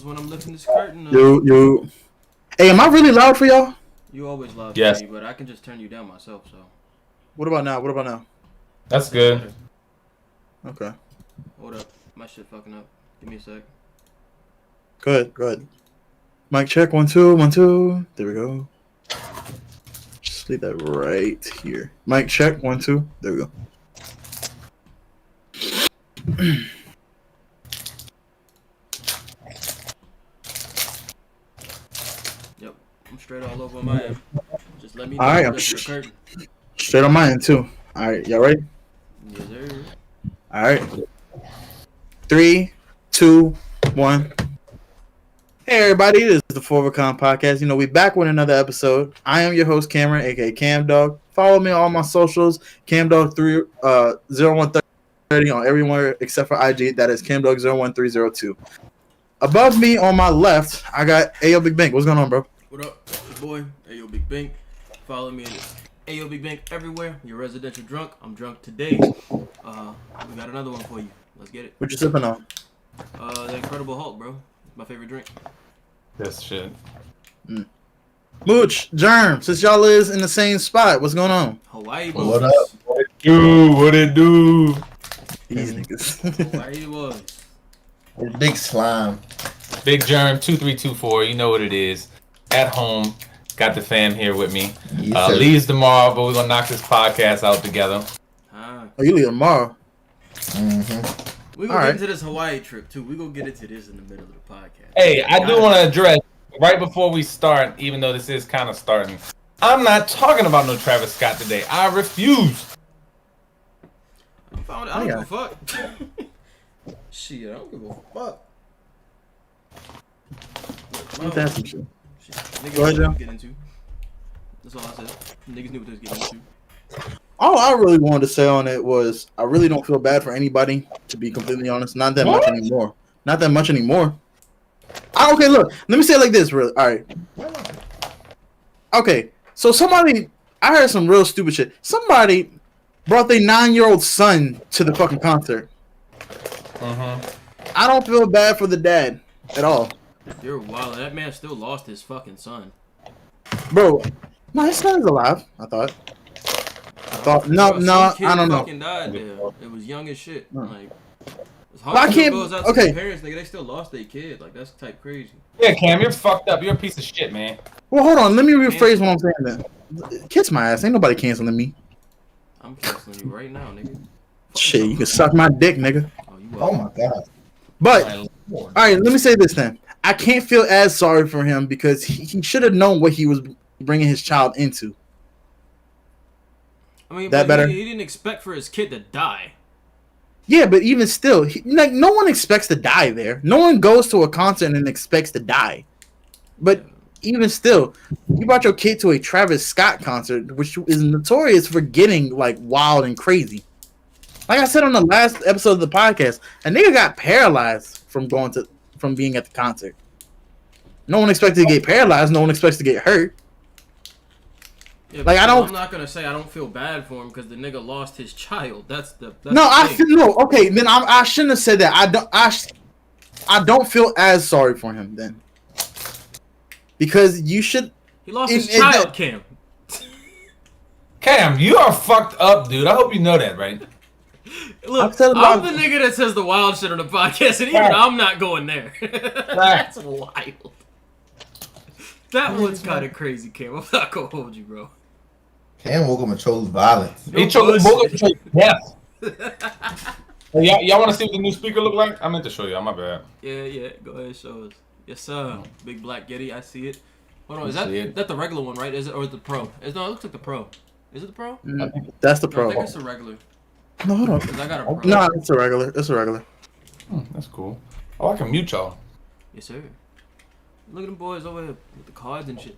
When I'm lifting this curtain up. Yo. Hey, am I really loud for y'all? You always loud Yes. for me, but I can just turn you down myself, so. What about now? That's good. Okay. Hold up. My shit fucking up. Give me a sec. Good. Mic check, 1 2 1 2. There we go. Just leave that right here. Mic check, 1 2. There we go. Yep. I'm straight all over my end. Just let me All right, know I'm lift your curtain. straight on my end too. All right, y'all ready? Yes, sir. All right. 3, 2, 1. Hey everybody, this is the Forwardcon Podcast. You know, we back with another episode. I am your host, Cameron, aka Cam Dog. Follow me on all my socials, CamDog 0130 on everywhere except for IG. That is CamDog01302. Above me on my left, I got Ayo Big Bank. What's going on, bro? What up? It's your boy, Ayo Big Bank. Follow me in Ayo Big Bank everywhere. You're residential drunk. I'm drunk today. We got another one for you. Let's get it. What you sipping on? The Incredible Hulk, bro. My favorite drink. This shit. Mooch, Germ, since y'all is in the same spot, what's going on? Hawaii boys. What up? What it do? These niggas. Hawaii boys. Big slime. Big Germ 2324. You know what it is. At home. Got the fam here with me. Yes, sir. Leaves tomorrow, but we're gonna knock this podcast out together. Oh, you leave tomorrow. Mm-hmm. We gonna All get right. into this Hawaii trip too. We gonna get into this in the middle of the podcast. Hey, I do want to address right before we start, even though this is kind of starting. I'm not talking about no Travis Scott today. I refuse. I don't give a fuck. Shit, I don't give a fuck. Let me ask some shit. Niggas Go ahead, knew Joe. what they was getting into. That's all I said. Niggas knew what they was getting into. All I really wanted to say on it was I really don't feel bad for anybody, to be completely honest. Not that much anymore. Okay, look. Let me say it like this, really. All right. Okay, so I heard some real stupid shit. Somebody brought their 9-year-old son to the fucking concert. I don't feel bad for the dad at all. You're wild. That man still lost his fucking son. Bro, no, his son's alive, I thought. Bro, some kid I don't know. fucking died there. It was young as shit. No. Like, as But I hard as it can't- goes out to okay. the parents, nigga, they still lost their kid. Like, that's type crazy. Yeah, Cam, you're fucked up. You're a piece of shit, man. Well, hold on. Let me rephrase what I'm saying then. Kiss my ass. Ain't nobody canceling me. I'm canceling you right now, nigga. Shit, you can suck my dick, nigga. Oh, you Oh are. my god. But, My all lord. right, let me say this then. I can't feel as sorry for him because he should have known what he was bringing his child into. I mean, That but better? he didn't expect for his kid to die. Yeah, but even still, like no one expects to die there. No one goes to a concert and expects to die. But even still, you brought your kid to a Travis Scott concert, which is notorious for getting like wild and crazy. Like I said on the last episode of the podcast, a nigga got paralyzed from being at the concert. No one expected to get paralyzed. No one expects to get hurt. Yeah, Like, but I don't- I'm not gonna say I don't feel bad for him because the nigga lost his child. That's No, the I thing. feel no. Okay, then I shouldn't have said that. I don't feel as sorry for him then, because you should. He lost it- his it- child, Cam. Cam, you are fucked up, dude. I hope you know that, right? Look, I've said I'm about- the nigga that says the wild shit on the podcast, and even I'm not going there. That's wild. That one's kind of crazy, Cam. I'm not gonna hold you, bro. Cam woke up and chose violence. He chose death. Hey, y'all want to see what the new speaker look like? I meant to show you. My bad. Yeah. Go ahead, show us. Yes, sir. Big black Getty. I see it. Hold on, is You see it? that the regular one, right? Is it or is it the pro? No, it looks like the pro. Is it the pro? That's the No, I pro. think it's the regular. No, hold on. 'Cause I got a pro. No, it's a regular. It's a regular. That's cool. Oh, I can mute y'all. Yes, sir. Look at them boys over here with the cards and shit.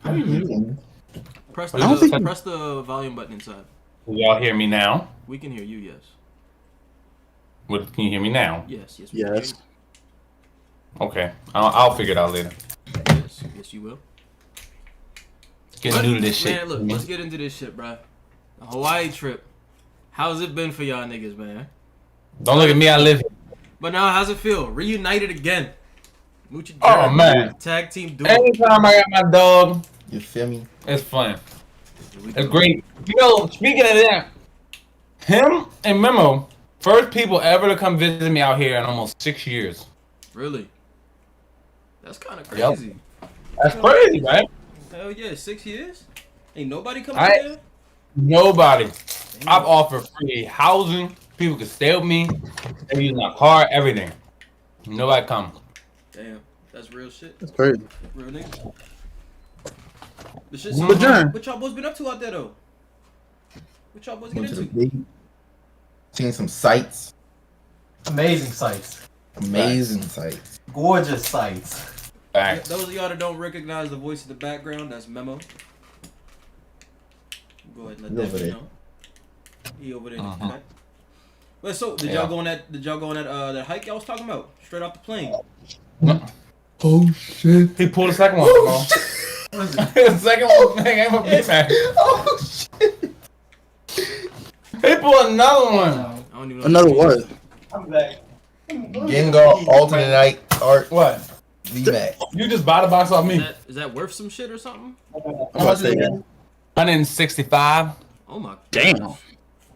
How you mute? Press I don't think- the volume button inside. Can y'all hear me now? We can hear you. Yes. What, can you hear me now? Yes. We can hear Yes. Okay. I'll figure it out later. you. Yes, you will. Getting new to this shit. Man, look, let's get into this shit, bro. The Hawaii trip. How's it been for y'all niggas, man? Don't look at me. I live here. But now, how's it feel? Reunited again. Moochie Oh, Jerry, man. tag team duo. Anytime I got my dog, You feel me? it's fun. It's great. You know, speaking of that, him and Memo, first people ever to come visit me out here in almost 6 years. Really? That's kind of Yep. crazy. That's crazy, right? Hell yeah, 6 years? Ain't nobody coming I- there? Nobody. Damn. I've offered free housing. People can stay with me. They use my car, everything. Nobody come. Damn, that's real shit. That's crazy. Real niggas. The shit. But John- What y'all boys been up to out there though? What y'all boys get Went to the into? big. Seen some sights. Amazing sights. Amazing sights. Gorgeous sights. Facts. Those of y'all that don't recognize the voice in the background, that's Memo. Go ahead and let He that over be there. known. He over there. Uh-huh. Okay. Well, so did Yeah. y'all go on that? Did y'all go on that hike y'all was talking about? Straight off the plane. Oh shit. He pulled the second one. Oh, the second one, man, I'm a big fan. Oh shit. He pulled another one. I don't even know. Another what? I'm back. Gengar alternate night art What? VMAX. You just bought a box off me. Is that worth some shit or something? I'm about to say that. 165. Oh my. Damn.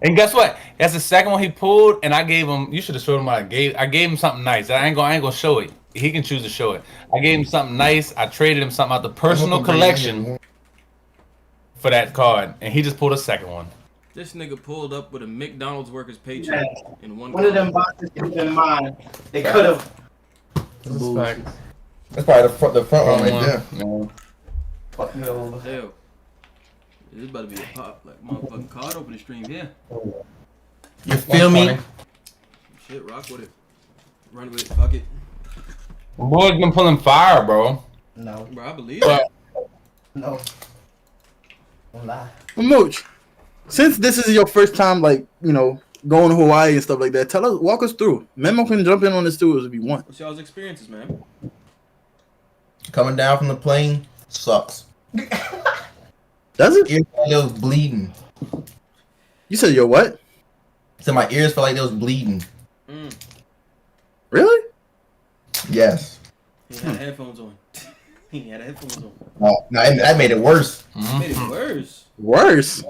And guess what? That's the second one he pulled, and I gave him. You should have showed him what I gave. I gave him something nice. I ain't gonna show it. He can choose to show it. I gave him something nice. I traded him something out the personal collection for that card, and he just pulled a second one. This nigga pulled up with a McDonald's worker's paycheck in one. One of them boxes could have been mine. They could have. That's probably the front one right there. No. Fuck me over. Hell. This is about to be a pop like motherfucking card opening stream here. You feel me? 120. Shit, rock with it. Run with it. Fuck it. Boy's been pulling fire, bro. No. Bro, I believe But it. No. Don't lie. Mooch, since this is your first time, like, you know, going to Hawaii and stuff like that, walk us through. Memo can jump in on this too if you want. What's y'all's experiences, man? Coming down from the plane sucks. Does it? Ears felt like they was bleeding. You said your what? So my ears felt like they was bleeding. Mm. Really? Yes. He had headphones on. He had headphones on. No, that made it worse. Made it worse. Worse.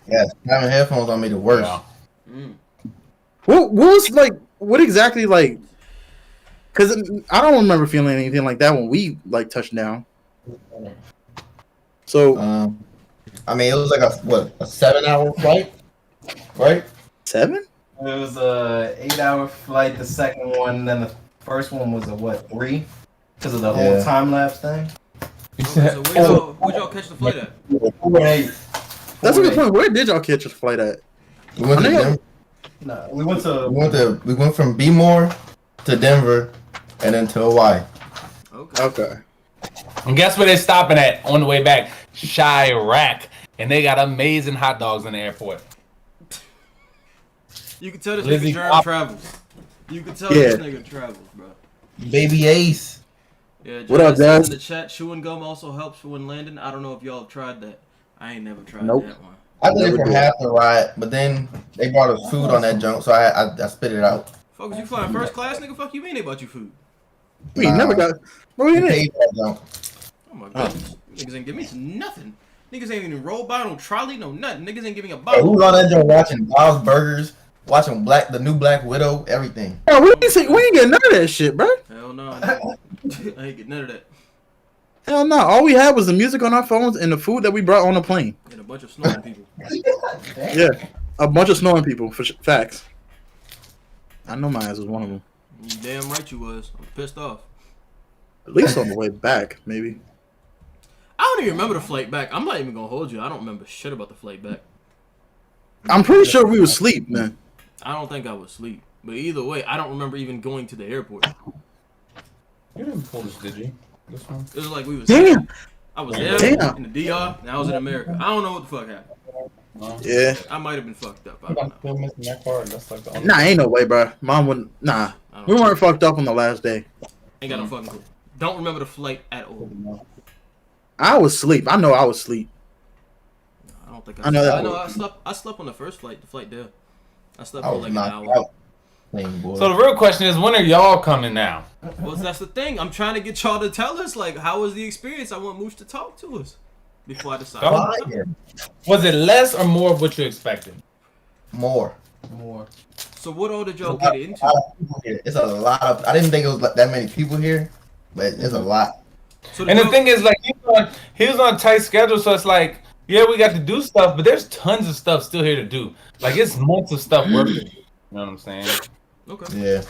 Yes, having headphones on made it worse. Yeah. Mm. What was like? What exactly like? Because I don't remember feeling anything like that when we like touched down. So I mean, it was like a 7-hour flight, right? 7? It was a 8-hour flight. The second one, then the first one was a what, 3? Because of the whole Yeah. time lapse thing. Okay, so where'd y'all catch the flight at? 4-8. That's a good point. Where did y'all catch a flight at? We went to I know- Denver. No, we went to. We went from B-More to Denver, and then to Hawaii. Okay. Okay. And guess where they're stopping at on the way back? Chirac. And they got amazing hot dogs in the airport. You can tell this Lizzie nigga Germ Pop. travels. You can tell Yeah. this nigga travels, bro. Baby Ace. Yeah, What up, John says guys? in the chat, chewing gum also helps for when landing. I don't know if y'all have tried that. I ain't never tried Nope. that one. I did it Never for did. half the ride, but then they brought us food on that junk, so I spit it out. Fuck, you flying first class, nigga? Fuck you mean they bought you food? We never got. Bro, we We didn't. paid for that junk. Oh my goodness. Niggas ain't give me nothing. Niggas ain't even rolled by, no trolley, no nothing. Niggas ain't give me a Bro, we bottle. was on that junk watching Bob's Burgers, watching the new Black Widow, everything. Bro, we ain't get none of that shit, bro. Hell no. I ain't get none of that. Hell no. All we had was the music on our phones and the food that we brought on the plane. And a bunch of snoring people. Yeah, a bunch of snoring people for facts. I know my ass was one of them. You damn right you was. I'm pissed off. At least on the way back, maybe. I don't even remember the flight back. I'm not even gonna hold you. I don't remember shit about the flight back. I'm pretty sure we was asleep, man. I don't think I was asleep. But either way, I don't remember even going to the airport. You didn't pull this, did you? This one? It was like we was. Damn. I was there Damn. in the DR, and I was in America. I don't know what the fuck happened. Yeah. I might have been fucked up. I I'm don't know. still missing that card. That's like the only Nah, ain't no way, bro. Mom wouldn't. Nah, I don't we know. weren't fucked up on the last day. Ain't got no fucking clue. Don't remember the flight at all. I was asleep. I know I was asleep. I don't think I know that I know one. I slept on the first flight, the flight there. I slept I for was like an knocked hour. out. thing, boy. So the real question is, when are y'all coming now? Well, that's the thing. I'm trying to get y'all to tell us, like, how was the experience? I want Mooch to talk to us before I decide. Fire. Was it less or more of what you expected? More. So what all did y'all get into? It's a lot of. I didn't think it was that many people here, but it's a lot. So And the thing is, like, he was on a tight schedule, so it's like, yeah, we got to do stuff, but there's tons of stuff still here to do. Like, it's months of stuff work to do. You know what I'm saying? Okay. Yeah.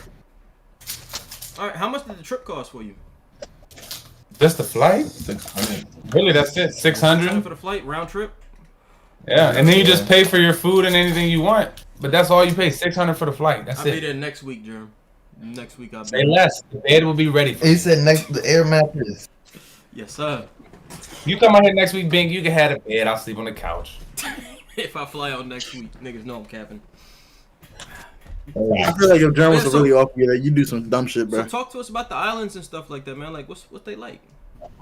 All right. How much did the trip cost for you? Just the flight? 600. Really, that's it? 600? For the flight, round trip. Yeah, and then you just pay for your food and anything you want. But that's all you pay, 600 for the flight. That's I'll it. be there next week, Jerm. Next week I'll be Say there. less. The bed will be ready for He you. said next the air mattress. Yes, sir. You come out here next week, Bink, you can have a bed. I'll sleep on the couch. If I fly out next week, niggas know I'm capping. I feel like if Jerm was Man, to really offer you that, you do some dumb shit, bro. So talk to us about the islands and stuff like that, man. Like, what they like?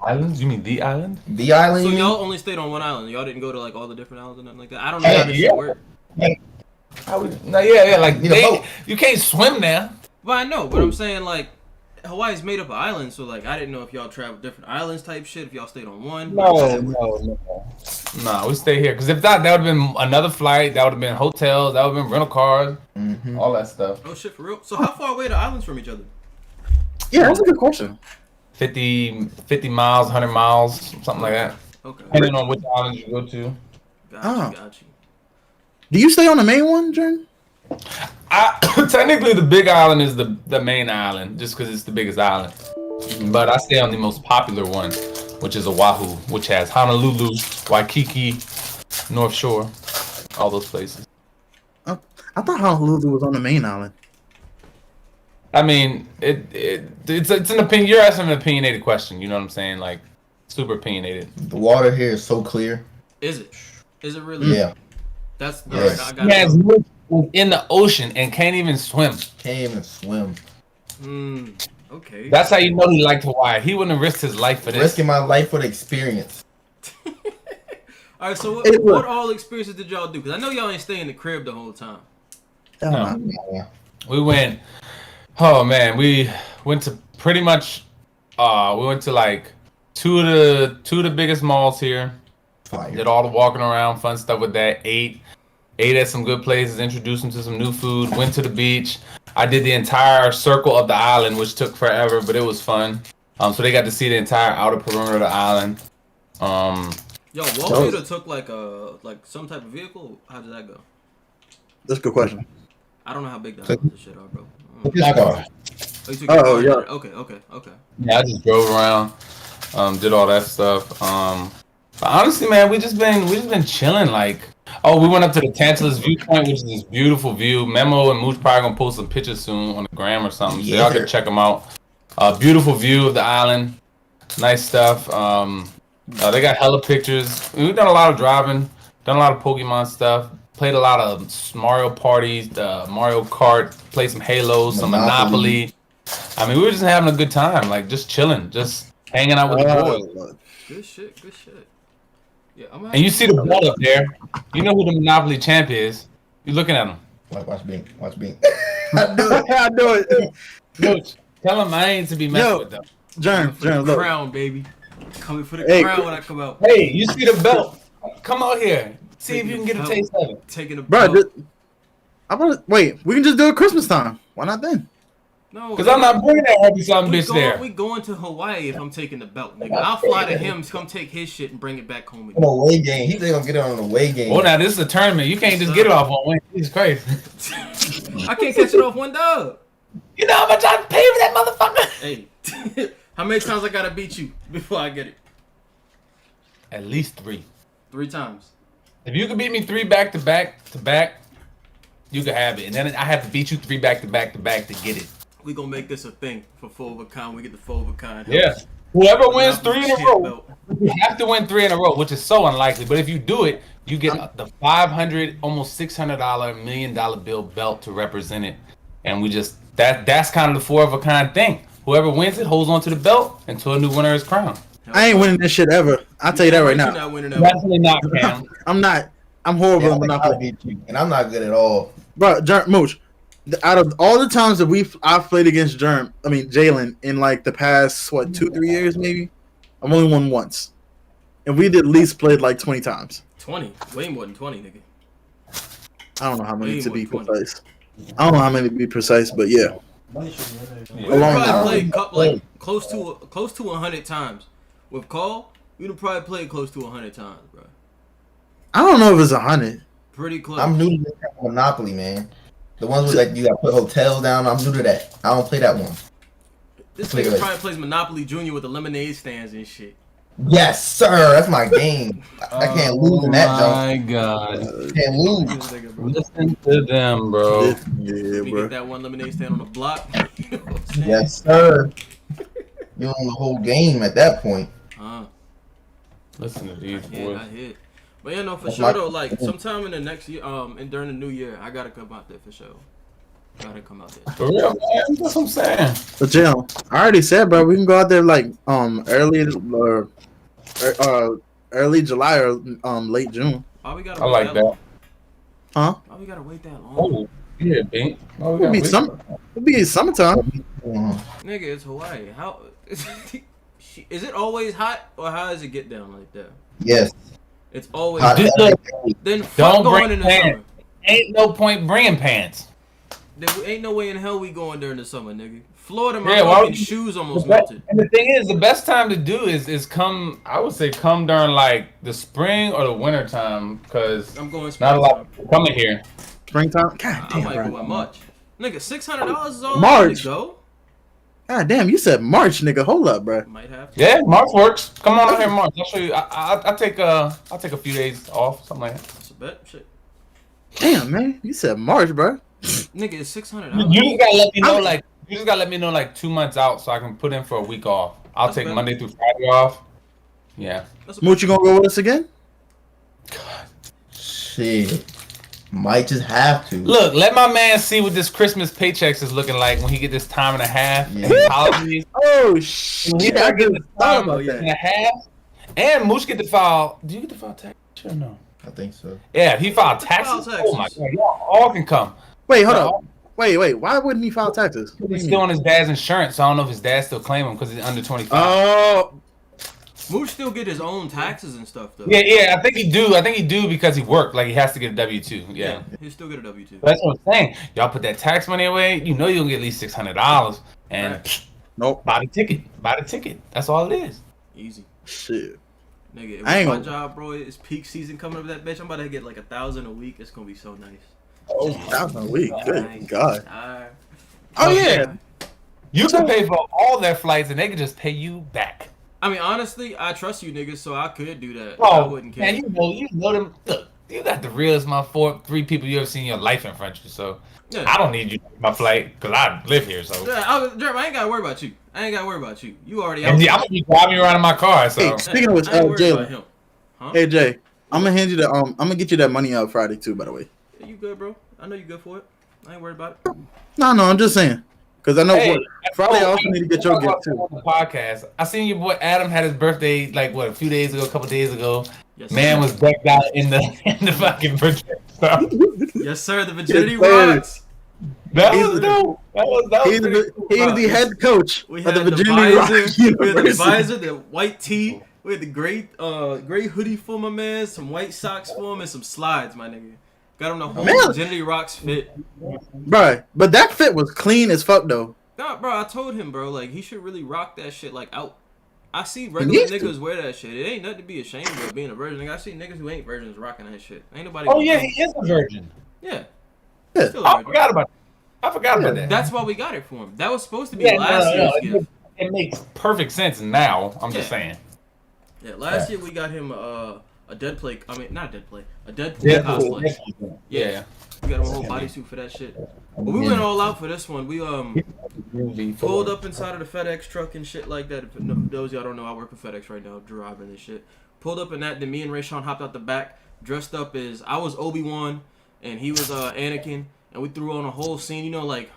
Islands? You mean the island? The island. So you mean? y'all only stayed on one island. Y'all didn't go to like all the different islands and nothing like that. I don't know how this shit work. Like, Need a boat. you can't swim there. But I know, but I'm saying like Hawaii's made up of islands, so like I didn't know if y'all traveled different islands type shit. If y'all stayed on one. No. Nah, we stay here. Because if not, that would have been another flight. That would have been hotels. That would have been rental cars. Mhm. All that stuff. Oh shit, for real. So how far away are the islands from each other? Yeah, that's a good question. 50 miles, 100 miles, something like that. Okay. Depending on which island you go to. Got you. Do you stay on the main one, Jerm? Technically, the big island is the main island, just because it's the biggest island. But I stay on the most popular one, which is Oahu, which has Honolulu, Waikiki, North Shore, all those places. I thought Honolulu was on the main island. I mean, it's an opinion. You're asking an opinionated question. You know what I'm saying? Like, super opinionated. The water here is so clear. Is it? Is it really? Yeah. That's Yes. I He got has it. lived in the ocean and can't even swim. Can't even swim. Okay. That's how you know he liked Hawaii. He wouldn't have risked his life for this. Risking my life for the experience. All right. So Hey, what look. all experiences did y'all do? Because I know y'all ain't stay in the crib the whole time. Hell no. Yeah. We went. Oh man, we went to pretty much. We went to like two of the biggest malls here. Fire. Did all the walking around, fun stuff with that. Ate at some good places. Introduced them to some new food. Went to the beach. I did the entire circle of the island, which took forever, but it was fun. So they got to see the entire outer perimeter of the island. Y'all walked it or took like some type of vehicle? How did that go? That's a good question. I don't know how big the islands and shit are, bro. This car. Oh, you took Oh, your car? yeah. Okay. Yeah, I just drove around, did all that stuff. But honestly, man, we just been chilling. Like, we went up to the Tantalus viewpoint, which is this beautiful view. Memo and Mooch probably gonna post some pictures soon on the gram or something, so y'all can check them out. Beautiful view of the island, nice stuff. They got hella pictures. We've done a lot of driving, done a lot of Pokemon stuff. Played a lot of Mario parties, Mario Kart, played some Halo, some Monopoly. I mean, we were just having a good time, like just chilling, just hanging out with the boys. Good shit. Yeah, And you see the belt up there. You know who the Monopoly champ is. You're looking at him. Watch Bing. I know it. Coach, tell him I ain't to be messed with them. Jerm, For the look. crown, baby. Coming for the Hey, crown when I come out. Hey, you see the belt? Come out here. See if you can get a taste of it. Taking a Bro, belt. wait, we can just do it Christmas time. Why not then? No, Because I'm not bringing that heavy something bitch there. We going to Hawaii if I'm taking the belt, nigga. I'll fly to him, come take his shit and bring it back home On again. a away game. He's gonna get it on an away game. Oh, now this is a tournament. You can't just get it off one win. Jesus Christ. I can't catch it off one dub. You know how much I pay for that motherfucker? Hey, how many times I gotta beat you before I get it? At least 3. 3 times. If you can beat me 3 back to back, you can have it. And then I have to beat you 3 back to back to get it. We gonna make this a thing for 4 of a kind. We get the 4 of a kind. Yeah. Whoever wins 3 in a Shit row, belt. you have to win 3 in a row, which is so unlikely. But if you do it, you get the $500, almost $600 $1 million bill belt to represent it. And we just that's kind of the 4 of a kind thing. Whoever wins it holds on to the belt until a new winner is crowned. I ain't winning this shit ever. I'll tell you that right You're now. not winning that. Definitely not, Cam. I'm not. I'm horrible Yeah, at I'll Monopoly. beat you. And I'm not good at all. Bro, Mooch, Out of all the times that I've played against Jalen in like the past 2-3 years maybe, I've only won once, and we at least played like 20 times. 20, way more than 20, nigga. I don't know how many Way to more be than 20. precise. I don't know how many to be precise, but yeah. We A long probably time. played like close to 100 times. With Call, we'd have probably played close to 100 times, bro. I don't know if it's 100. Pretty close. I'm new to this Monopoly, man. The ones where like you got to put hotels down. I'm new to that. I don't play that one. This nigga probably plays Monopoly Junior with the lemonade stands and shit. Yes, sir. That's my game. I can't lose in that Oh jump. my god. Can't lose. This nigga, bro. Listen to them, bro. Yeah, We bro. get that one lemonade stand on the block. You know what I'm saying? Yes, sir. You own the whole game at that point. Listen to these Yeah, boys. I hit. But yeah, no, for That's sure my- though. Like sometime in the next year, and during the new year, I gotta come out there for sure. Gotta come out there. For real, man. That's what I'm saying. But Jalen, I already said, bro, we can go out there like early July or late June. Why we gotta I wait like that. long? Huh? Why we gotta wait that long? Oh, yeah, Bink. Oh, It'll be summertime. Nigga, it's Hawaii. How is it always hot or how does it get down like that? Yes. It's always Hot. hot. Just look, Then fuck don't going bring in the pants. summer. Ain't no point bringing pants. There ain't no way in hell we going during the summer, nigga. Florida, my Yeah, why fucking would you- shoes almost The best- melted. and the thing is, the best time to do is come. I would say come during like the spring or the winter time, because I'm going not a lot of springtime. people coming here. Springtime. God I damn, might go bro. in March. Nigga, $600 is all March. I need to go. God damn, you said March, nigga. Hold up, bro. Might have to. Yeah, March works. Come on out here, in March. I'll show you. I'll take a few days off, something like that. That's a bet. Shit. Damn, man. You said March, bro. Nigga, it's $600. You just gotta let me know, like you just gotta let me know like 2 months out, so I can put in for a week off. I'll That's take fair. Monday through Friday off. Yeah. That's a Mooch, you gonna go with us again? Shit. Might just have to. Look, let my man see what this Christmas paychecks is looking like when he get this time and a half. Yeah. Holidays. Oh When he shit! I start getting just this thought time about and that. a half, and Mooch get to file. Do you get to file tax or no? I think so. Yeah, he filed File taxes. taxes. Oh my god, y'all all can come. Wait, hold up. Wait. Why wouldn't he file taxes? What do He's you still mean? on his dad's insurance, so I don't know if his dad still claim him because he's under 25. Oh, Mooch still get his own taxes and stuff though. Yeah, I think he do. I think he do because he worked. Like he has to get a W-2. Yeah. He still get a W-2. That's what I'm saying. Y'all put that tax money away, you know you'll get at least $600 and Right. nope. buy the ticket. Buy the ticket. That's all it is. Easy. Shit. Nigga, if I ain't my gonna- job, bro, it's peak season coming up that bitch. I'm about to get like 1,000 a week. It's gonna be so nice. Oh, $1,000 a week. Good Nice. God. Alright. Oh yeah. You can pay for all their flights and they can just pay you back. I mean, honestly, I trust you niggas, so I could do that. I Oh, wouldn't care. man, you know them. Look, you got the realest three people you ever seen in your life in front of you. So Yeah. I don't need you to pay my flight because I live here. So Yeah, Jeremy, I ain't gotta worry about you. I ain't gotta worry about you. You already out. and I'm gonna be driving you around in my car. So Hey, speaking of which, I ain't worried about Jalen. him. Huh? Hey Jay, I'm gonna hand you the I'm gonna get you that money out Friday too. By the way. Yeah, you good, bro? I know you good for it. I ain't worried about it. No, I'm just saying. Cause I know Hey, Friday I also need to get your gift too. On the podcast, I seen your boy Adam had his birthday like what a few days ago, a couple days ago. Yes, Man sir. was decked out in the fucking projector. Yes, sir. The virginity Yes, sir. rocks. That He's was the- dope. That was He's pretty the, cool. he's the head coach We of had the the Virginia Rock visor. We had the University. visor, the white tee. We had the gray hoodie for my man, some white socks for him, and some slides, my nigga. Got him the whole Man. virginity rocks fit. Bro, but that fit was clean as fuck though. Nah, bro, I told him, bro, like he should really rock that shit like out. I see regular needs to. niggas wear that shit. It ain't nothing to be ashamed of being a virgin. Nigga, I see niggas who ain't virgins rocking that shit. Ain't nobody. Oh gonna yeah, know. he is a virgin. Yeah. Yeah. Still a I virgin. forgot about that. I forgot about that. That's why we got it for him. That was supposed to be Yeah, last year's no. gift. It makes perfect sense now. I'm just Yeah. saying. Yeah, last year we got him a dead play. I mean, not a dead play. A Deadpool Deadpool. cosplay. Yeah. We got him a whole bodysuit for that shit. But we went all out for this one. We pulled up inside of the FedEx truck and shit like that. If those of y'all don't know, I work for FedEx right now, driving this shit. Pulled up in that. Then me and Rayshawn hopped out the back, dressed up as I was Obi-Wan and he was Anakin, and we threw on a whole scene. You know, like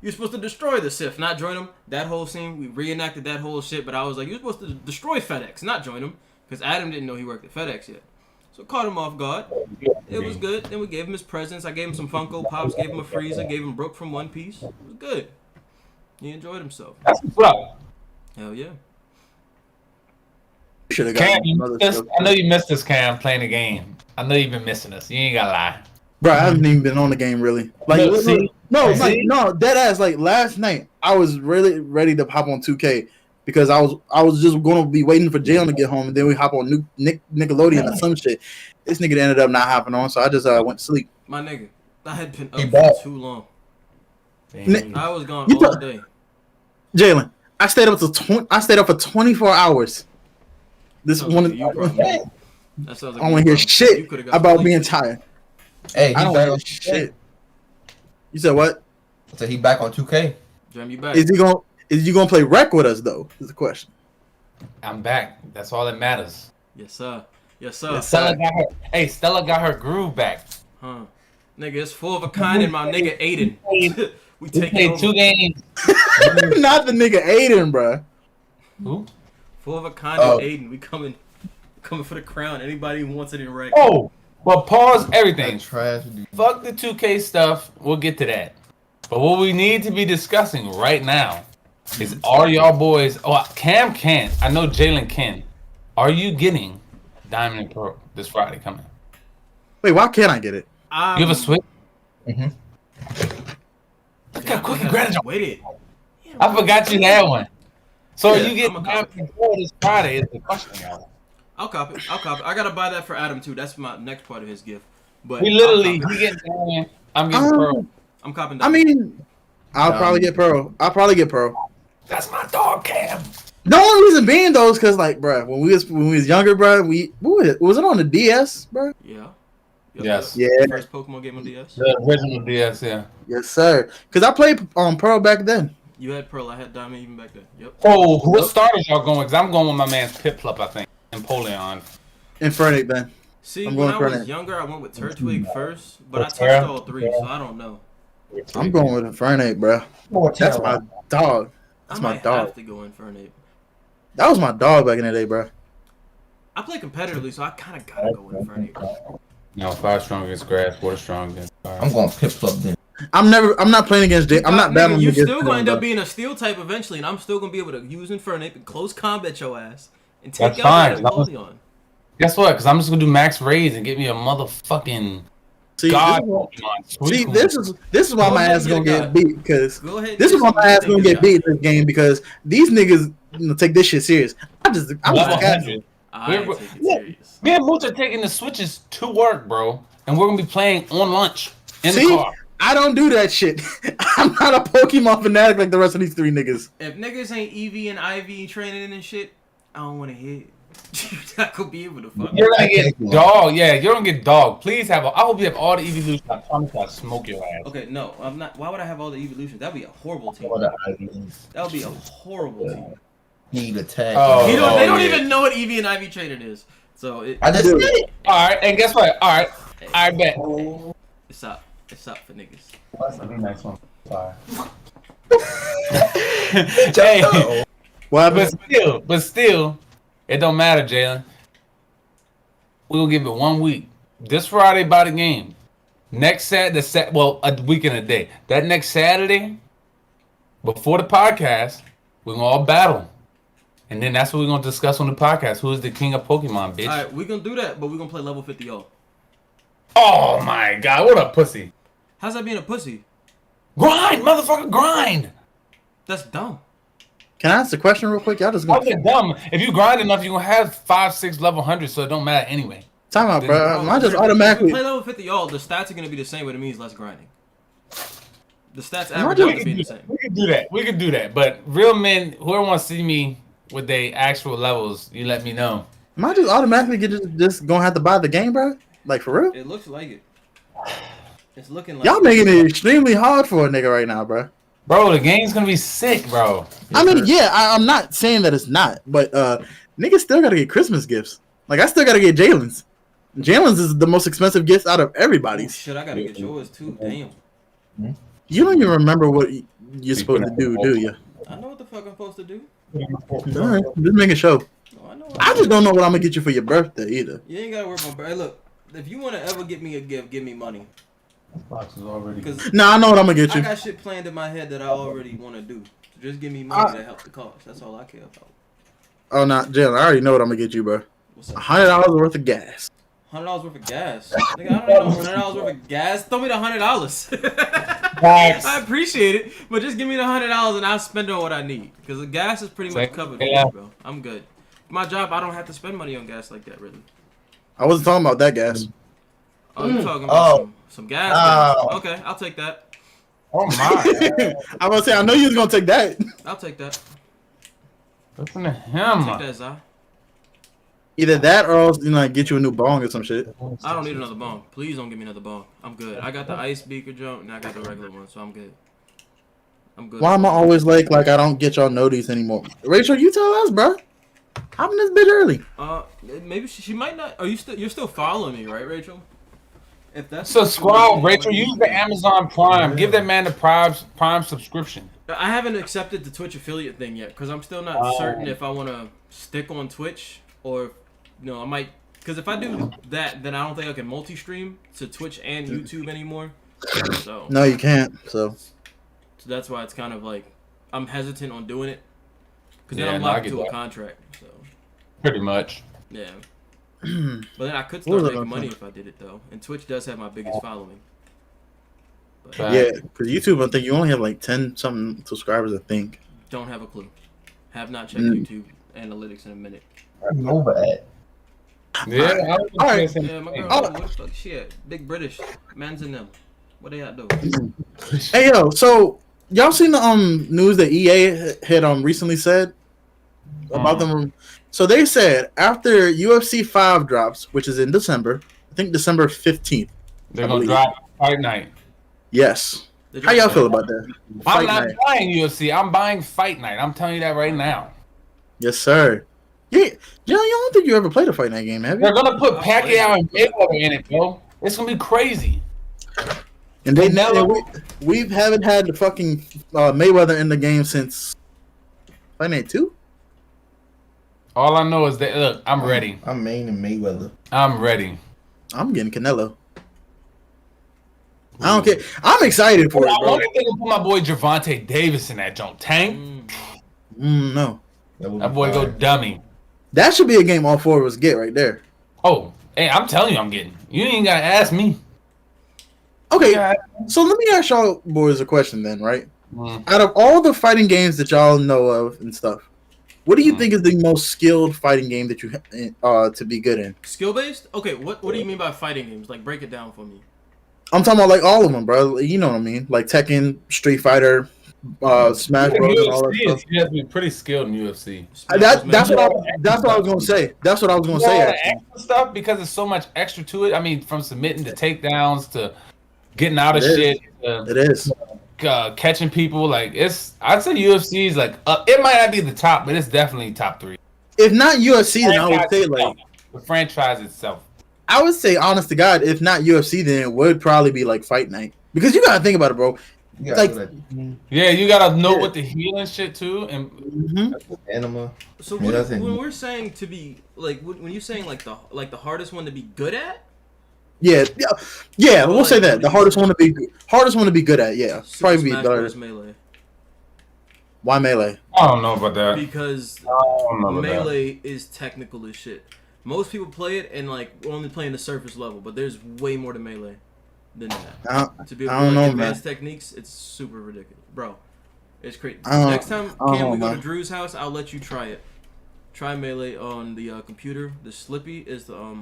you're supposed to destroy the Sith, not join them. That whole scene, we reenacted that whole shit. But I was like, you're supposed to destroy FedEx, not join them, because Adam didn't know he worked at FedEx yet. So caught him off guard. It was good. Then we gave him his presents. I gave him some Funko Pops, gave him a freezer, gave him Brooke from One Piece. It was good. He enjoyed himself. That's what's up. Hell yeah. Should have Cam, got you another missed us. stuff. I know you missed us, Cam, playing the game. I know you've been missing us. You ain't gotta lie. Bro, I haven't even been on the game really. Like, Look, see? See? dead ass. Like last night, I was really ready to hop on 2K because I was just going to be waiting for Jalen to get home, and then we hop on Nickelodeon or some shit. This nigga ended up not hopping on, so I just went to sleep. My nigga, I had been He up back. for too long. Damn. I was gone You all thought- day. Jalen, I stayed up for 24 hours. This Sounds one, like you probably- that sounds like I don't you want to hear probably- shit you coulda got about sleep. being tired. Hey, I he don't back hear on shit. You said what? So he back on 2K. Jam, you back. Is you gonna play rec with us though? Is the question. I'm back. That's all that matters. Yes, sir. Yes, sir. Yes, Stella got her groove back. Huh. Nigga, it's full of a kind and my nigga Aiden. we We taking played over. 2 games. Not the nigga Aiden, bro. Who? Full of a kind Oh. and Aiden. We coming for the crown. Anybody who wants it in rec. Oh, but pause everything. That trash dude. Fuck the 2K stuff. We'll get to that. But what we need to be discussing right now is, are y'all boys? Oh, Cam can. I know Jalen can. Are you getting Diamond and Pearl this Friday coming? Wait, why can't I get it? You have a Switch? Mhm. Look how quick you grabbed it. With it. I forgot you had one. So Yeah, are you getting I'm a Diamond and Pearl this Friday? Is the question, y'all. I'll cop it. I gotta buy that for Adam too. That's my next part of his gift. But We literally, I'll cop he it. getting Diamond. I'm getting Pearl. I'm copping that. I mean, I'll probably get Pearl. That's my dog, Cam. The only reason being though is because, like, bro, when we was younger, bro, was it on the DS, bro? Yeah. Yes. Yeah. First Pokemon game on DS. The original DS, yeah. Yes, sir. Because I played Pearl back then. You had Pearl. I had Diamond even back then. Yep. Oh, what starters y'all going? Because I'm going with my man's Piplup, I think. Napoleon. Infernape, then. See, I'm when going I for was that. younger, I went with Turtwig first, but I touched Terra? all three, so I don't know. I'm going with Infernape, bro. That's my dog. That's I my might dog. have to go Infernape. That was my dog back in the day, bro. I play competitively, so I kind of gotta go Infernape. No, fire strong against grass, water strong against fire. I'm going Piplup then. I'm not playing against Jay. I'm not Nigga, battling you're against still gonna him, end bro. up being a steel type eventually, and I'm still gonna be able to use Infernape and close combat your ass and take That's out fine. that Napoleon. Guess what? Because I'm just going to do max raids and get me a motherfucking See, god this, Pokemon. see, this is why Go my ahead ass and gonna get a get guy. beat because Go ahead. this is why my ass gonna get guy. beat in this game because these niggas take this shit serious. I'm just Level casual. 100. I ain't We're- take it yeah. serious. Me and Mooch are taking the Switches to work, bro. And we're going to be playing on lunch in See? the car. I don't do that shit. I'm not a Pokemon fanatic like the rest of these three niggas. If niggas ain't EV and IV training and shit, I don't want to hear it. You're not gonna be able to fuck. You're going to Okay. get dog. Yeah, you're going to get dog. Please have I hope you have all the evolutions. I promise I'll smoke your ass. Okay, no, I'm not. Why would I have all the evolutions? That'd be a horrible team. All the IVs. That would be a horrible team. Need attack. Oh. They don't yeah. even know what EV and IV training is. So I just Dude. did it. All right, and guess what? All right, I bet. it's up. It's up for niggas. That's a really nice one. Sorry. Hey, What happened? but still, it don't matter, Jalen. We'll give it 1 week. This Friday by the game. Next Saturday, well, a week and a day. That next Saturday, before the podcast, we're gonna all battle, and then that's what we're gonna discuss on the podcast. Who is the king of Pokemon, bitch? All right, we gonna do that, but we gonna play level 50 all. Oh my god, what a pussy! How's that being a pussy? Grind, motherfucker, grind. That's dumb. Can I ask a question real quick? Y'all just How's gonna it dumb? If you grind enough, you gonna have 5, 6 level 100, so it don't matter anyway. time out, bro. I just If we automatically. play level 50 all, the stats are gonna be the same, but it means less grinding. The stats Am I average just- out to be the same. We could do that. We could do that. But real men, whoever wants to see me with their actual levels, you let me know. Am I just automatically just gonna have to buy the game, bro? Like for real? It looks like it. It's looking like Y'all making it extremely hard for a nigga right now, bro. Bro, the game's gonna be sick, bro. I mean, yeah, I'm not saying that it's not, but niggas still gotta get Christmas gifts. Like I still gotta get Jalen's. Jalen's is the most expensive gift out of Oh, everybody's. shit, I gotta get yours too. Damn. You don't even remember what you're supposed to do you? I know what the fuck I'm supposed to do. All right, just make a show. No, I know I just don't know what I'm gonna get you for your birthday either. You ain't gotta worry about my birthday. Look, if you wanna ever get me a gift, give me money. Box is already. Cause Nah, I know what I'm gonna get I you. got shit planned in my head that I already wanna do. So just give me money to help the cause. That's all I care about. Oh, not Jalen. I already know what I'm gonna get you, bro. What's up? $100 worth of gas. $100 worth of gas. Nigga, I don't need no $100 worth of gas. Throw me the $100. Facts. I appreciate it, but just give me the $100 and I'll spend it on what I need. Cause the gas is pretty much covered, Yeah. bro. I'm good. My job, I don't have to spend money on gas like that, really. I wasn't talking about that gas. Oh, you're talking about some gas? Oh. Okay, I'll take that. Oh my! I was gonna say I know you was gonna take that. I'll take that. Listen to Take him. that, Zah. Either that or else get you a new bong or some shit. I don't need another bong. Please don't give me another bong. I'm good. I got the ice beaker jump and I got the regular one, so I'm good. I'm good. Why am I always like I don't get y'all notice anymore? Rachel, you tell us, bro. I'm this bitch early. Maybe she might not. Are you still? You're still following me, right, Rachel? If that's Subscribe, Rachel. Use the Amazon Prime. Give that man the Prime subscription. I haven't accepted the Twitch affiliate thing yet because I'm still not certain if I want to stick on Twitch or I might. Because if I do that, then I don't think I can multi-stream to Twitch and YouTube anymore. So No, you can't. So that's why it's kind of like I'm hesitant on doing it because then Yeah, I'm no, I locked get to a that. contract. So Pretty much. yeah. But then I could What start was I making gonna money say? if I did it though, and Twitch does have my biggest following. But Right. yeah, because YouTube, I think you only have like 10 something subscribers. I think. don't have a clue. Have not checked Mm. YouTube analytics in a minute. I'm over that. Yeah. I was All right. gonna say Yeah, my the girl, same what the fuck she at? Big British. Man's in them. What they at though? thing. Hey yo, so y'all seen the news that EA had recently said about them? So they said after UFC 5 drops, which is in December, I think December 15th. They're I gonna believe. drop Fight Night. Yes. They How y'all dropped feel that. about that? I'm Fight not night. buying UFC. I'm buying Fight Night. I'm telling you that right now. Yes, sir. Yeah, you don't think you ever played a Fight Night game, have They're you? gonna put Pacquiao and Mayweather in it, bro. It's gonna be crazy. And they Canelo- we haven't had the fucking Mayweather in the game since Fight Night 2. All I know is that look, I'm ready. I'm main and Mayweather. I'm ready. I'm getting Canelo. I don't care. I'm excited for it, I bro. wonder if they can put my boy Gervonta Davis in that joint. Tank, No, would that be boy go fire. dummy. that should be a game all four of us get right there. Oh, hey, I'm telling you, I'm getting. You ain't gotta ask me. Okay, Yeah. so let me ask y'all boys a question then, right? Mm. Out of all the fighting games that y'all know of and stuff, what do you Mm. think is the most skilled fighting game that you to be good in? Skill based? Okay, what do you mean by fighting games? Like break it down for me. I'm talking about like all of them, bro. You know what I mean? Like Tekken, Street Fighter, Smash Bros. And all that UFC stuff. is, you have to be pretty skilled in UFC. That's Smash what Bros. that's what I was gonna say. That's what I was gonna say. All the Actually. extra stuff because there's so much extra to it. I mean, from submitting to takedowns to getting out of It is. shit, to, It is. catching people. Like I'd say UFC is like it might not be the top, but it's definitely top 3. If not UFC, then I would say like The franchise itself. I would say honest to God, if not UFC, then it would probably be like Fight Night. Because you gotta think about it, bro. You Like- got Yeah, you gotta know Yeah. what the healing shit too, and Anima. So I mean, that's it. when we're saying to be like when you're saying like the hardest one to be good at, Yeah. We'll say that the hardest one to be good at. Yeah, Super probably be Smash better. Bros. Melee, Why Melee? I don't know about that. because I don't know about that. Melee is technical as shit. Most people play it and like we're only playing the surface level, but there's way more to Melee than that. To be able I to don't like know, advanced techniques, it's super ridiculous, bro. It's crazy. I don't- Next time, I don't Cam, know, we go to man. Drew's house, I'll let you try it. Try Melee on the computer. The Slippy is the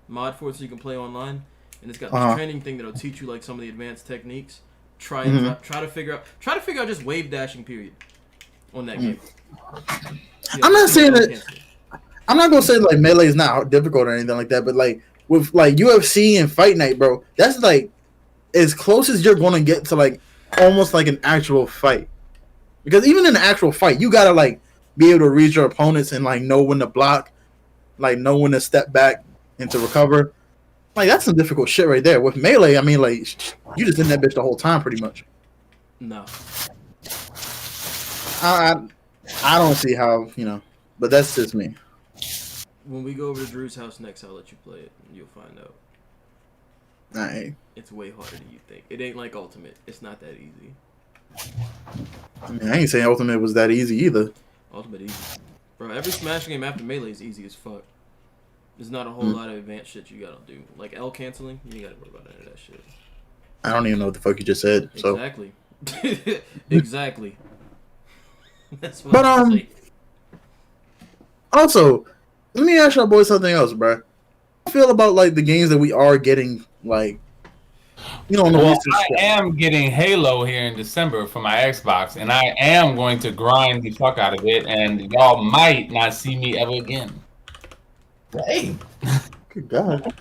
mod for it, so you can play online, and it's got this training thing that'll teach you like some of the advanced techniques. Try and try to figure out just wave dashing period on that game. Yeah, I'm not saying that- cancel it. I'm not gonna say like Melee is not difficult or anything like that, but like with like UFC and Fight Night, bro, that's like as close as you're gonna get to like almost like an actual fight. Because even in an actual fight, you gotta like be able to read your opponents and like know when to block, like know when to step back and to recover. Like that's some difficult shit right there. With Melee, I mean like you just in that bitch the whole time pretty much. No. I don't see how, but that's just me. When we go over to Drew's house next, I'll let you play it. And you'll find out. Alright. It's way harder than you think. It ain't like Ultimate. It's not that easy. I mean, I ain't saying Ultimate was that easy either. Ultimate easy. Bro, every Smash game after Melee is easy as fuck. There's not a whole lot of advanced shit you gotta do. Like L canceling, you ain't gotta worry about any of that shit. I don't even know what the fuck you just said. So. Exactly. Exactly. That's what But I'm saying. Also, let me ask y'all boys something else, bro. How do you feel about like the games that we are getting, like, you know, on the Well, research I stuff? am getting Halo here in December for my Xbox, and I am going to grind the fuck out of it, and y'all might not see me ever again. Hey, Good God.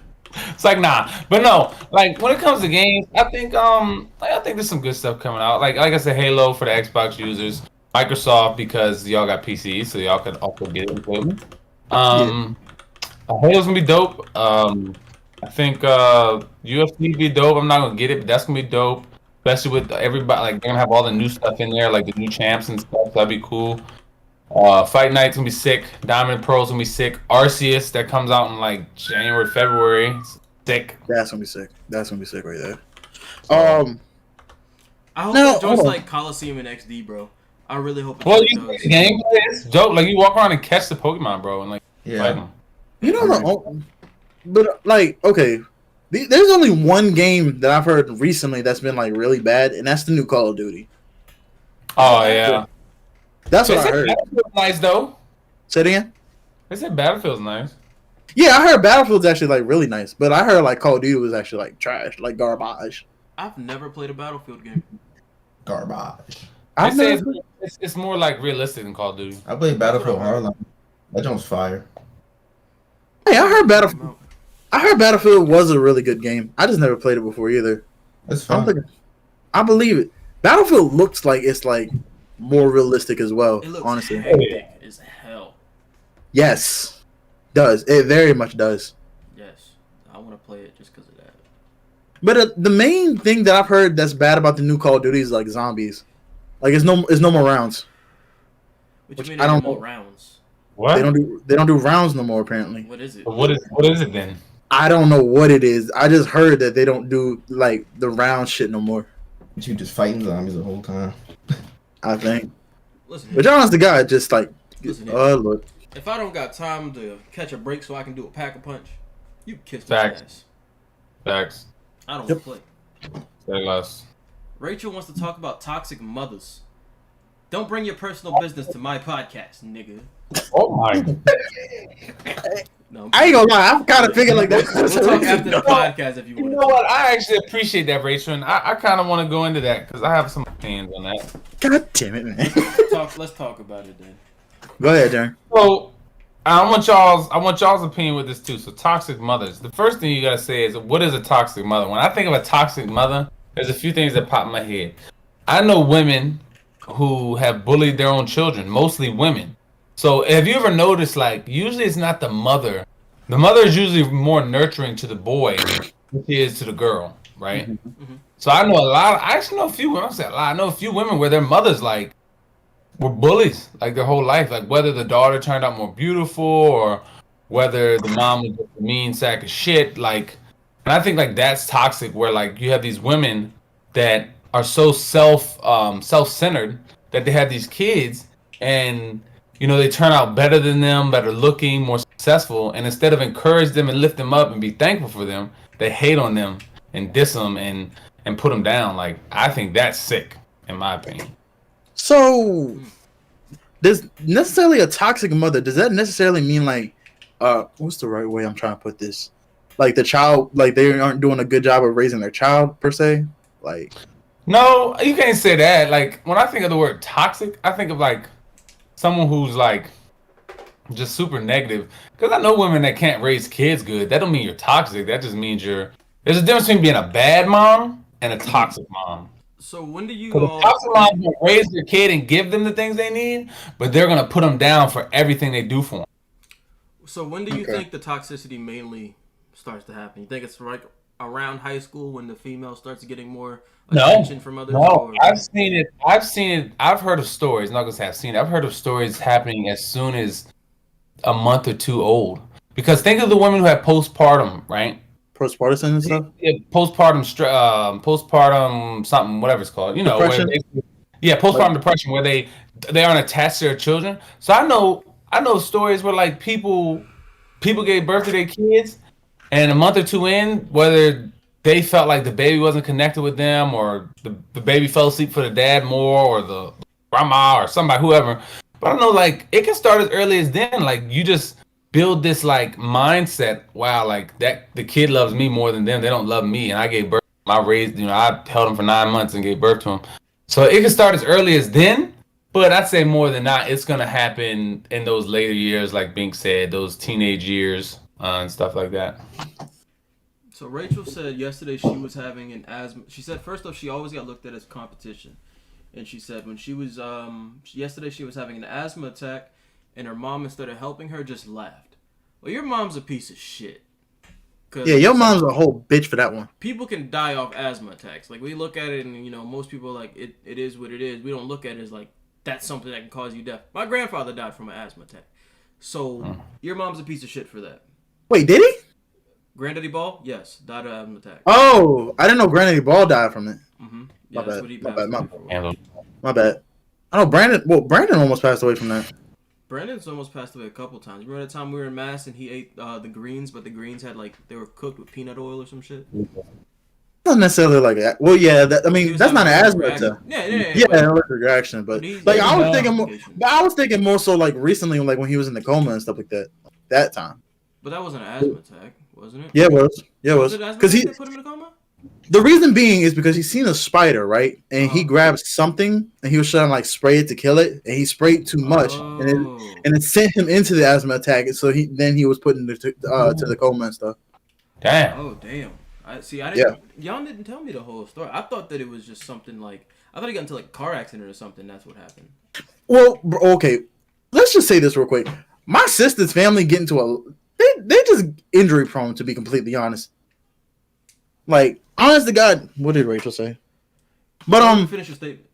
It's like nah, but no. Like when it comes to games, I think there's some good stuff coming out. Like I said, Halo for the Xbox users, Microsoft because y'all got PCs, so y'all could also get it. Halo's gonna be dope. I think UFC be dope. I'm not gonna get it, but that's gonna be dope. Especially with everybody, like they're gonna have all the new stuff in there, like the new champs and stuff. That'd be cool. Fight Night's gonna be sick. Diamond Pearl's gonna be sick. Arceus that comes out in like January, February. It's sick. That's gonna be sick. That's gonna be sick right there. I hope No, that joins hold on. like Coliseum and XD, bro. I really hope it Well, does. you the gameplay is dope. Like you walk around and catch the Pokemon, bro, and like fight yeah. them. You know but like, okay, there's only one game that I've heard recently that's been like really bad, and that's the new Call of Duty. Oh yeah. That's They what I said heard. Battlefield's nice though. Say it again. They said Battlefield's nice. Yeah, I heard Battlefield's actually like really nice, but I heard like Call of Duty was actually like trash, like garbage. I've never played a Battlefield game. Garbage. They I've say never. it's more like realistic than Call of Duty. I played Battlefield Hardline. That joint's fire. Hey, I heard Battlefield was a really good game. I just never played it before either. It's fun. I believe it. Battlefield looks like it's like more realistic as well. It looks Honestly, hectic as hell. yes, does it very much does. Yes, I want to play it just because of that. But the main thing that I've heard that's bad about the new Call of Duty is like zombies. Like it's no more rounds. Which Which mean I don't more know. rounds. What? They don't do rounds no more apparently. What is it? What is it then? I don't know what it is. I just heard that they don't do like the round shit no more. You just fighting zombies the whole time. I think. Listen, But honest to God, just like, Listen look. if I don't got time to catch a break so I can do a pack-a-punch, you kiss my Facts. ass. Facts. I don't Yep. play. Say less. Rachel wants to talk about toxic mothers. Don't bring your personal business to my podcast, nigga. Oh my. No, I ain't gonna lie, I've kind of figured like that. We'll talk after the podcast if you You want. know what? I actually appreciate that, Rachel, and I kind of want to go into that because I have some opinions on that. God damn it, man. Let's talk about it then. Go ahead, Darren. So I want y'all's opinion with this too. So toxic mothers. The first thing you gotta say is, what is a toxic mother? When I think of a toxic mother, there's a few things that pop in my head. I know women who have bullied their own children, mostly women. So have you ever noticed, like, usually it's not the mother. The mother is usually more nurturing to the boy than she is to the girl, right? Mm-hmm. So I actually know a few women. I say a lot. I know a few women where their mothers like were bullies like their whole life. Like whether the daughter turned out more beautiful or whether the mom was just a mean sack of shit. Like, and I think like that's toxic. Where like you have these women that are so self-centered that they have these kids and they turn out better than them, better looking, more successful, and instead of encourage them and lift them up and be thankful for them, they hate on them and diss them and put them down. Like, I think that's sick, in my opinion. So, does necessarily a toxic mother, does that necessarily mean like, what's the right way I'm trying to put this? Like the child, like they aren't doing a good job of raising their child per se? Like, no, you can't say that. Like, when I think of the word toxic, I think of like someone who's like just super negative. Because I know women that can't raise kids good. That don't mean you're toxic. That just means there's a difference between being a bad mom and a toxic mom. So when do you Because a toxic mom will raise their kid and give them the things they need, but they're gonna put them down for everything they do for them. So when do you think the toxicity mainly starts to happen? You think it's like around high school when the female starts getting more attention from others? No, or... I've seen it. I've heard of stories. Not gonna say I've seen it. I've heard of stories happening as soon as a month or two old. Because think of the women who have postpartum, right? Postpartum and stuff. Yeah, postpartum something, whatever it's called. You know, where Depression? postpartum depression, where they aren't attached to their children. So I know stories where like people gave birth to their kids, and a month or two in, whether they felt like the baby wasn't connected with them, or the baby fell asleep for the dad more, or the grandma or somebody, whoever. But I don't know, like it can start as early as then. Like you just build this like mindset. Wow, like that the kid loves me more than them. They don't love me, and I gave birth. I raised, I held him for 9 months and gave birth to him. So it can start as early as then. But I'd say more than not, it's gonna happen in those later years, like Bink said, those teenage years and stuff like that. So Rachel said yesterday she was having an asthma. She said first off she always got looked at as competition, and she said when she was yesterday she was having an asthma attack, and her mom instead of helping her just laughed. Well, your mom's a piece of shit. Yeah, your mom's a whole bitch for that one. People can die off asthma attacks. Like we look at it, and most people are like it is what it is. We don't look at it as like that's something that can cause you death. My grandfather died from an asthma attack. So your mom's a piece of shit for that. Wait, did he? Granddaddy Ball, yes, died of asthma attack. Oh, I didn't know Granddaddy Ball died from it. Mm-hmm. Yeah, My that's bad. what he My passed bad. away for. My bad. I know Brandon. Well, Brandon almost passed away from that. Brandon's almost passed away a couple times. Remember that time we were in Mass and he ate the greens, but the greens had they were cooked with peanut oil or some shit. Not necessarily like that. Well, yeah. I He mean, was that's not an having asthma reaction. attack. Yeah. Yeah, allergic reaction. But he's- like, he's I was on thinking more. medication. But I was thinking more so like recently, like when he was in the coma and stuff like that. That time. But that wasn't an asthma attack, wasn't it? Yeah, it was. Yeah, it was. it an asthma Because attack he. that put him in a coma? The reason being is because he's seen a spider, right? And he Uh-huh. grabbed something and he was trying to like spray it to kill it, and he sprayed too much, and it sent him into the asthma attack. So he was put into to the coma and stuff. Damn. Oh damn! I didn't. Y'all didn't tell me the whole story. I thought that it was just something like I thought he got into like a car accident or something. That's what happened. Well, okay, let's just say this real quick. My sister's family get into they just injury prone, to be completely honest. Like, honest to God, what did Rachel say? But Finish your statement.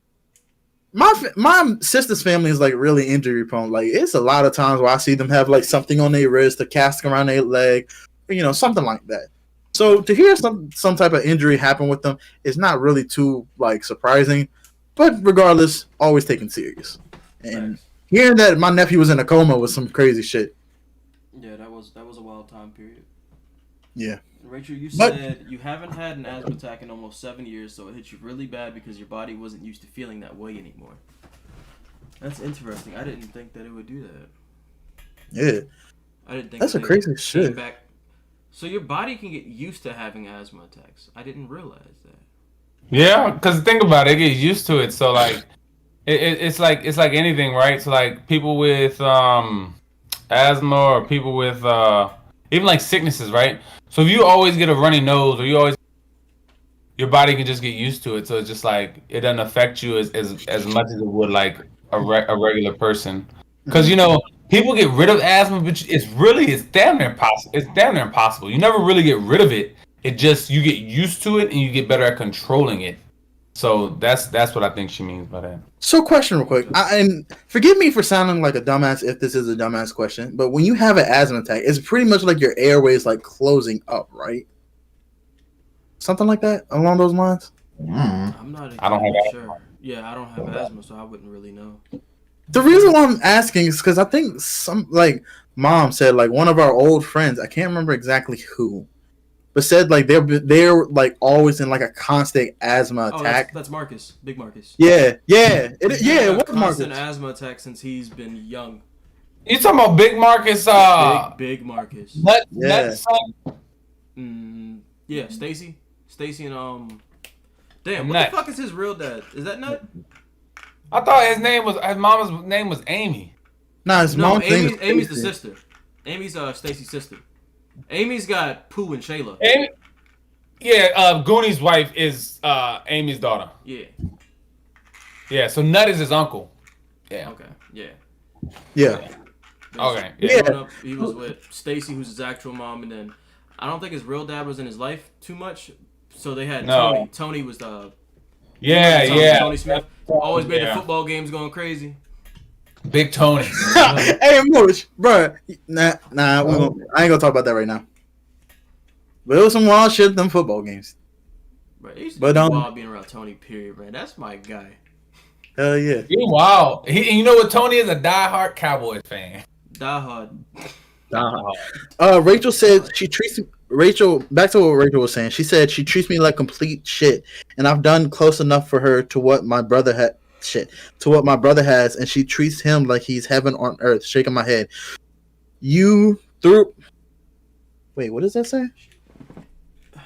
my sister's family is like really injury prone. Like, it's a lot of times where I see them have like something on their wrist, a cast around their leg, or, something like that. So to hear some type of injury happen with them is not really too like surprising, but regardless, always taken serious. And Nice. hearing that my nephew was in a coma was some crazy shit. Yeah, that was a wild time period. Yeah. Rachel, you But- said you haven't had an asthma attack in almost 7 years, so it hit you really bad because your body wasn't used to feeling that way anymore. That's interesting. I didn't think that it would do that. Yeah. I didn't think That's a that it crazy came shit. back. So your body can get used to having asthma attacks. I didn't realize that. Yeah, because think about it, it gets used to it. So like, it's like anything, right? So like people with asthma or people with even like sicknesses, right? So if you always get a runny nose or your body can just get used to it. So it's just like it doesn't affect you as much as it would like a regular person. Because people get rid of asthma, but it's damn near impossible. It's damn near impossible. You never really get rid of it. It just you get used to it and you get better at controlling it. So that's what I think she means by that. So, question real quick, and forgive me for sounding like a dumbass if this is a dumbass question, but when you have an asthma attack, it's pretty much like your airways like closing up, right? Something like that along those lines. I'm not I don't exactly have sure. Yeah, I don't have asthma, so I wouldn't really know. The reason why I'm asking is because I think some like mom said like one of our old friends, I can't remember exactly who, but said like they're like always in like a constant asthma Oh, attack. that's Marcus, Big Marcus. It He's was had a Marcus. constant asthma attack since he's been young. You talking about Big Marcus? Big Marcus. Nut son? Yeah, Stacy and Damn, what Nut. the fuck is his real dad? Is that Nut? I thought his mama's name was Amy. Nah, his No, mom's name is Amy's the Stacy. sister. Amy's Stacy's sister. Amy's got Pooh and Shayla. Amy. Yeah, Goonie's wife is Amy's daughter. Yeah. Yeah, so Nut is his uncle. Yeah. Okay. Yeah. Yeah. Okay. Yeah. Growing up, he was with Stacy, who's his actual mom, and then I don't think his real dad was in his life too much. So they had No. Tony. Tony was the Yeah, Tony, yeah. Tony Smith always made Yeah. the football games going crazy. Big Tony. Hey, Mooch, bro. Nah. I ain't gonna talk about that right now. But it was some wild shit in them football games. Bro, it used to But be wild being around Tony. Period, man. That's my guy. hell yeah. He wild. You know what? Tony is a diehard Cowboys fan. Die hard. Rachel said she treats Rachel. Back to what Rachel was saying. She said she treats me like complete shit, and I've done close enough for her to what my brother had. To what my brother has, and she treats him like he's heaven on earth. Shaking my head. You threw. Wait, what does that say?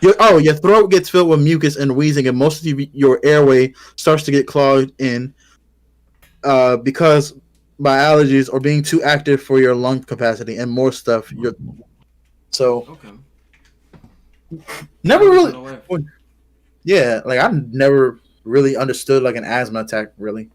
Your throat gets filled with mucus and wheezing, and most of your airway starts to get clogged in because by allergies or being too active for your lung capacity and more stuff. Okay. Never really. Yeah, like I never really understood like an asthma attack, really.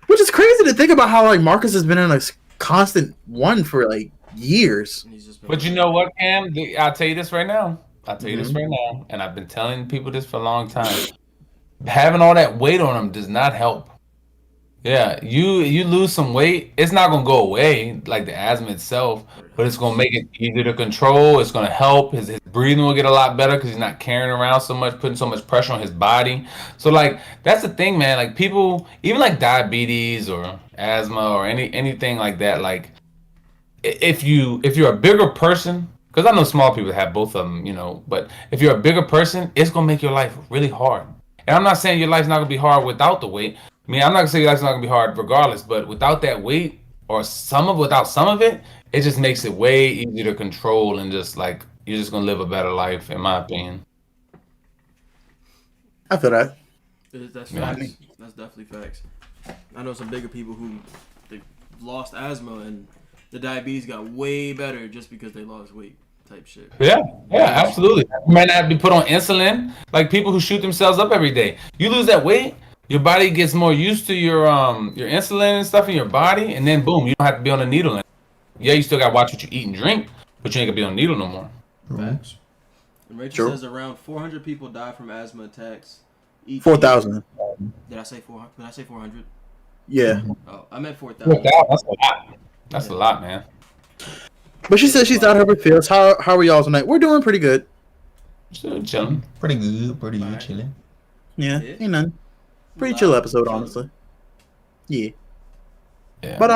Which is crazy to think about how like Marcus has been in a constant one for like years. But you know what, Cam? I'll tell you this right now. And I've been telling people this for a long time. Having all that weight on him does not help. Yeah, you lose some weight, it's not gonna go away like the asthma itself, but it's gonna make it easier to control. It's gonna help his breathing will get a lot better because he's not carrying around so much, putting so much pressure on his body. So like that's the thing, man. Like people, even like diabetes or asthma or anything like that. Like if you're a bigger person, because I know small people have both of them, you know. But if you're a bigger person, it's gonna make your life really hard. And I'm not saying your life's not gonna be hard without the weight. I mean, I'm not gonna say your life's not gonna be hard regardless, but without that weight or without some of it, it just makes it way easier to control and just like you're just gonna live a better life, in my opinion. I feel that. That's facts. That's definitely facts. I know some bigger people who they lost asthma and the diabetes got way better just because they lost weight. Type shit. Yeah, absolutely. You might not have to be put on insulin. Like people who shoot themselves up every day. You lose that weight, your body gets more used to your insulin and stuff in your body, and then boom, you don't have to be on a needle. Yeah, you still gotta watch what you eat and drink, but you ain't gonna be on a needle no more. Facts. And Rachel says around 400 people die from asthma attacks. 4,000. Did I say 400? Did I say 400? Yeah. Oh, I meant 4,000. That's a lot. That's a lot, man. But she says she's out of her feels. How are y'all tonight? We're doing pretty good. Still chilling. Pretty good, chilling. Yeah, ain't none. Pretty chill episode, honestly. Yeah. But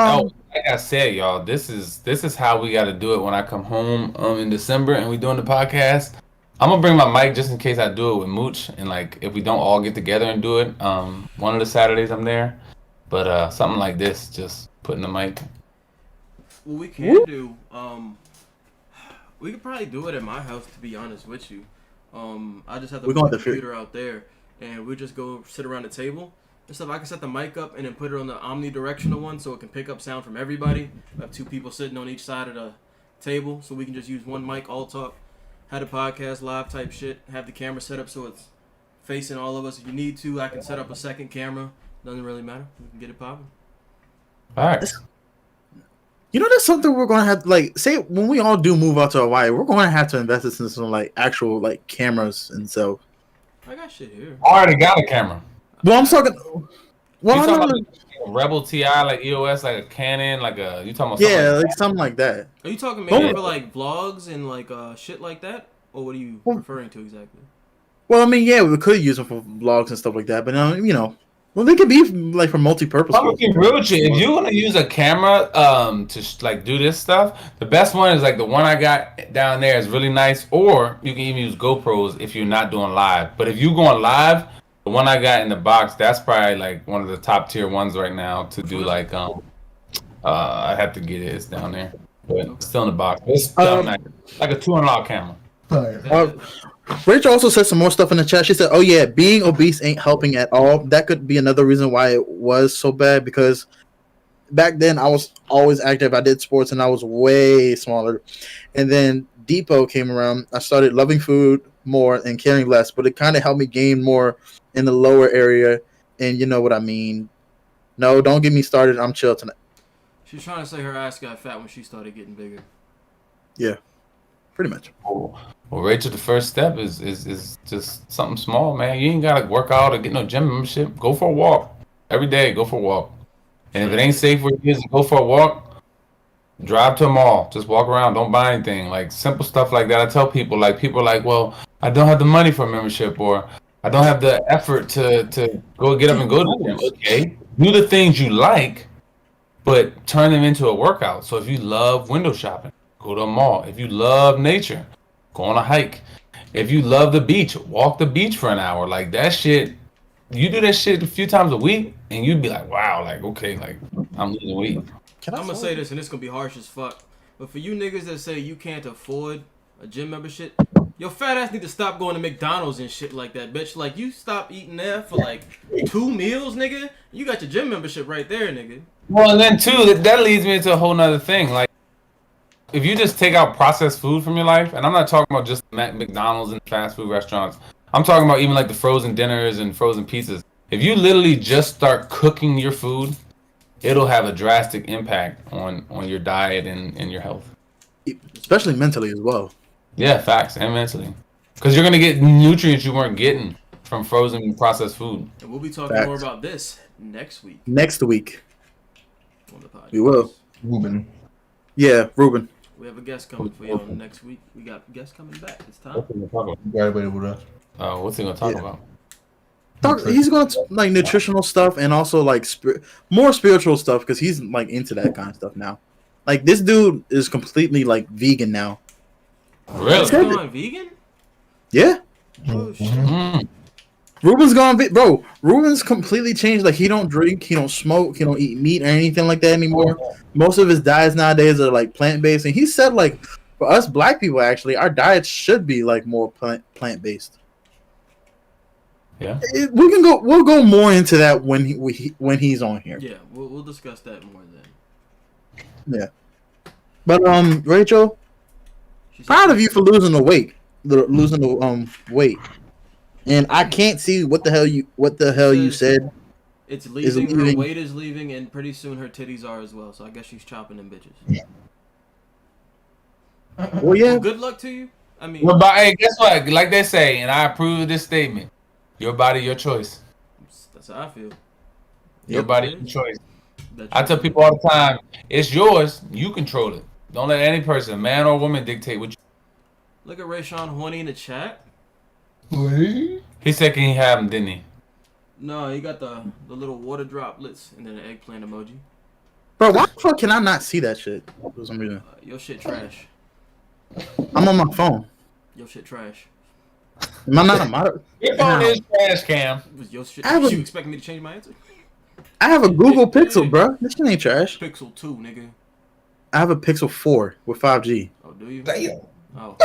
like I said, y'all, this is how we got to do it when I come home in December and we doing the podcast. I'm gonna bring my mic just in case I do it with Mooch, and like if we don't all get together and do it, one of the Saturdays I'm there. But something like this, just putting the mic. What we can do, we could probably do it at my house. To be honest with you, I just have to put the computer out there, and we just go sit around the table and stuff. I can set the mic up and then put it on the omnidirectional one, so it can pick up sound from everybody. I have two people sitting on each side of the table, so we can just use one mic, all talk, have the podcast live type shit. Have the camera set up so it's facing all of us. If you need to, I can set up a second camera. Doesn't really matter. We can get it popping. All right. You know, that's something we're gonna have. Like, say when we all do move out to Hawaii, we're gonna have to invest in some like actual like cameras and so. I got shit here. I already got a camera. Well, I'm talking. Well, you talking about like a Rebel TI, like EOS, like a Canon, like a. You talking about? Like something like that. Are you talking maybe for like vlogs and like shit like that, or what are you referring to exactly? Well, I mean, yeah, we could use them for vlogs and stuff like that, but you know. Well, they could be like for multi-purpose. I'm be real with you. If you want to use a camera to like do this stuff, the best one is like the one I got down there is really nice. Or you can even use GoPros if you're not doing live. But if you're going live, the one I got in the box, that's probably like one of the top tier ones right now to do like I have to get it. It's down there, but it's still in the box. It's like a $200 camera. Rachel also said some more stuff in the chat. She said, "Oh yeah, being obese ain't helping at all. That could be another reason why it was so bad because back then I was always active. I did sports and I was way smaller. And then Depot came around. I started loving food more and caring less, but it kind of helped me gain more in the lower area. And you know what I mean. No, don't get me started. I'm chill tonight." She's trying to say her ass got fat when she started getting bigger. Yeah, pretty much. Well, Rachel, the first step is just something small, man. You ain't gotta work out or get no gym membership. Go for a walk every day. Go for a walk. And if it ain't safe where it is, go for a walk. Drive to a mall. Just walk around. Don't buy anything. Like simple stuff like that. I tell people, like people are like, well, I don't have the money for a membership, or I don't have the effort to go get up and go to the gym. Okay, do the things you like, but turn them into a workout. So if you love window shopping, go to a mall. If you love nature, go on a hike. If you love the beach, walk the beach for an hour. Like that shit, you do that shit a few times a week, and you'd be like, wow, like okay, like I'm losing weight. I'm gonna say this, and it's gonna be harsh as fuck. But for you niggas that say you can't afford a gym membership, your fat ass need to stop going to McDonald's and shit like that, bitch. Like you stop eating there for like 2 meals, nigga. You got your gym membership right there, nigga. Well, and then too, that leads me into a whole nother thing. Like, if you just take out processed food from your life, and I'm not talking about just McDonald's and fast food restaurants. I'm talking about even like the frozen dinners and frozen pizzas. If you literally just start cooking your food, it'll have a drastic impact on your diet and your health. Especially mentally as well. Yeah, facts, and mentally. Because you're going to get nutrients you weren't getting from frozen and processed food. And we'll be talking Facts. more about this next week Next week. on the podcast. We will. Ruben. Yeah, Ruben. We have a guest coming for you on next week. We got guests coming back. It's time. Graduated with us. What's he going to talk Yeah. about? He's going to like nutritional stuff and also like more spiritual stuff because he's like into that kind of stuff now. Like this dude is completely like vegan now. Really? He's going vegan? Yeah, Oh shit. Mm. Ruben's gone, bro. Ruben's completely changed. Like he don't drink, he don't smoke, he don't eat meat or anything like that anymore. Most of his diets nowadays are like plant based, and he said like for us black people, actually, our diets should be like more plant based. Yeah. We'll go more into that when when he's on here. Yeah, we'll discuss that more then. Yeah. But Rachel, She said- proud of you for losing the weight. Losing the weight. And I can't see what the hell you said. It's leaving. Her leaving. weight is leaving, and pretty soon her titties are as well. So I guess she's chopping them bitches. Well, yeah. Well, good luck to you. I mean, Well, but hey, guess what? Like they say, and I approve of this statement. Your body, your choice. that's how I feel. Your Yep. body, your choice. That I tell people all the time, it's yours. You control it. Don't let any person, man or woman, dictate what you. Look at Rayshawn Horny in the chat. He said, "Can he have them?" Didn't he? No, he got the little water droplets and then the eggplant emoji. Bro, why the fuck can I not see that shit for some reason? Your shit trash. I'm on my phone. Your shit trash. Am I not a moderator? Your phone is trash, Cam. Was your shit? I have a- You expect me to change my answer? I have a Google Pixel, bro. This shit ain't trash. Pixel 2, nigga. I have a Pixel 4 with 5G. Oh, do you? Damn. Oh,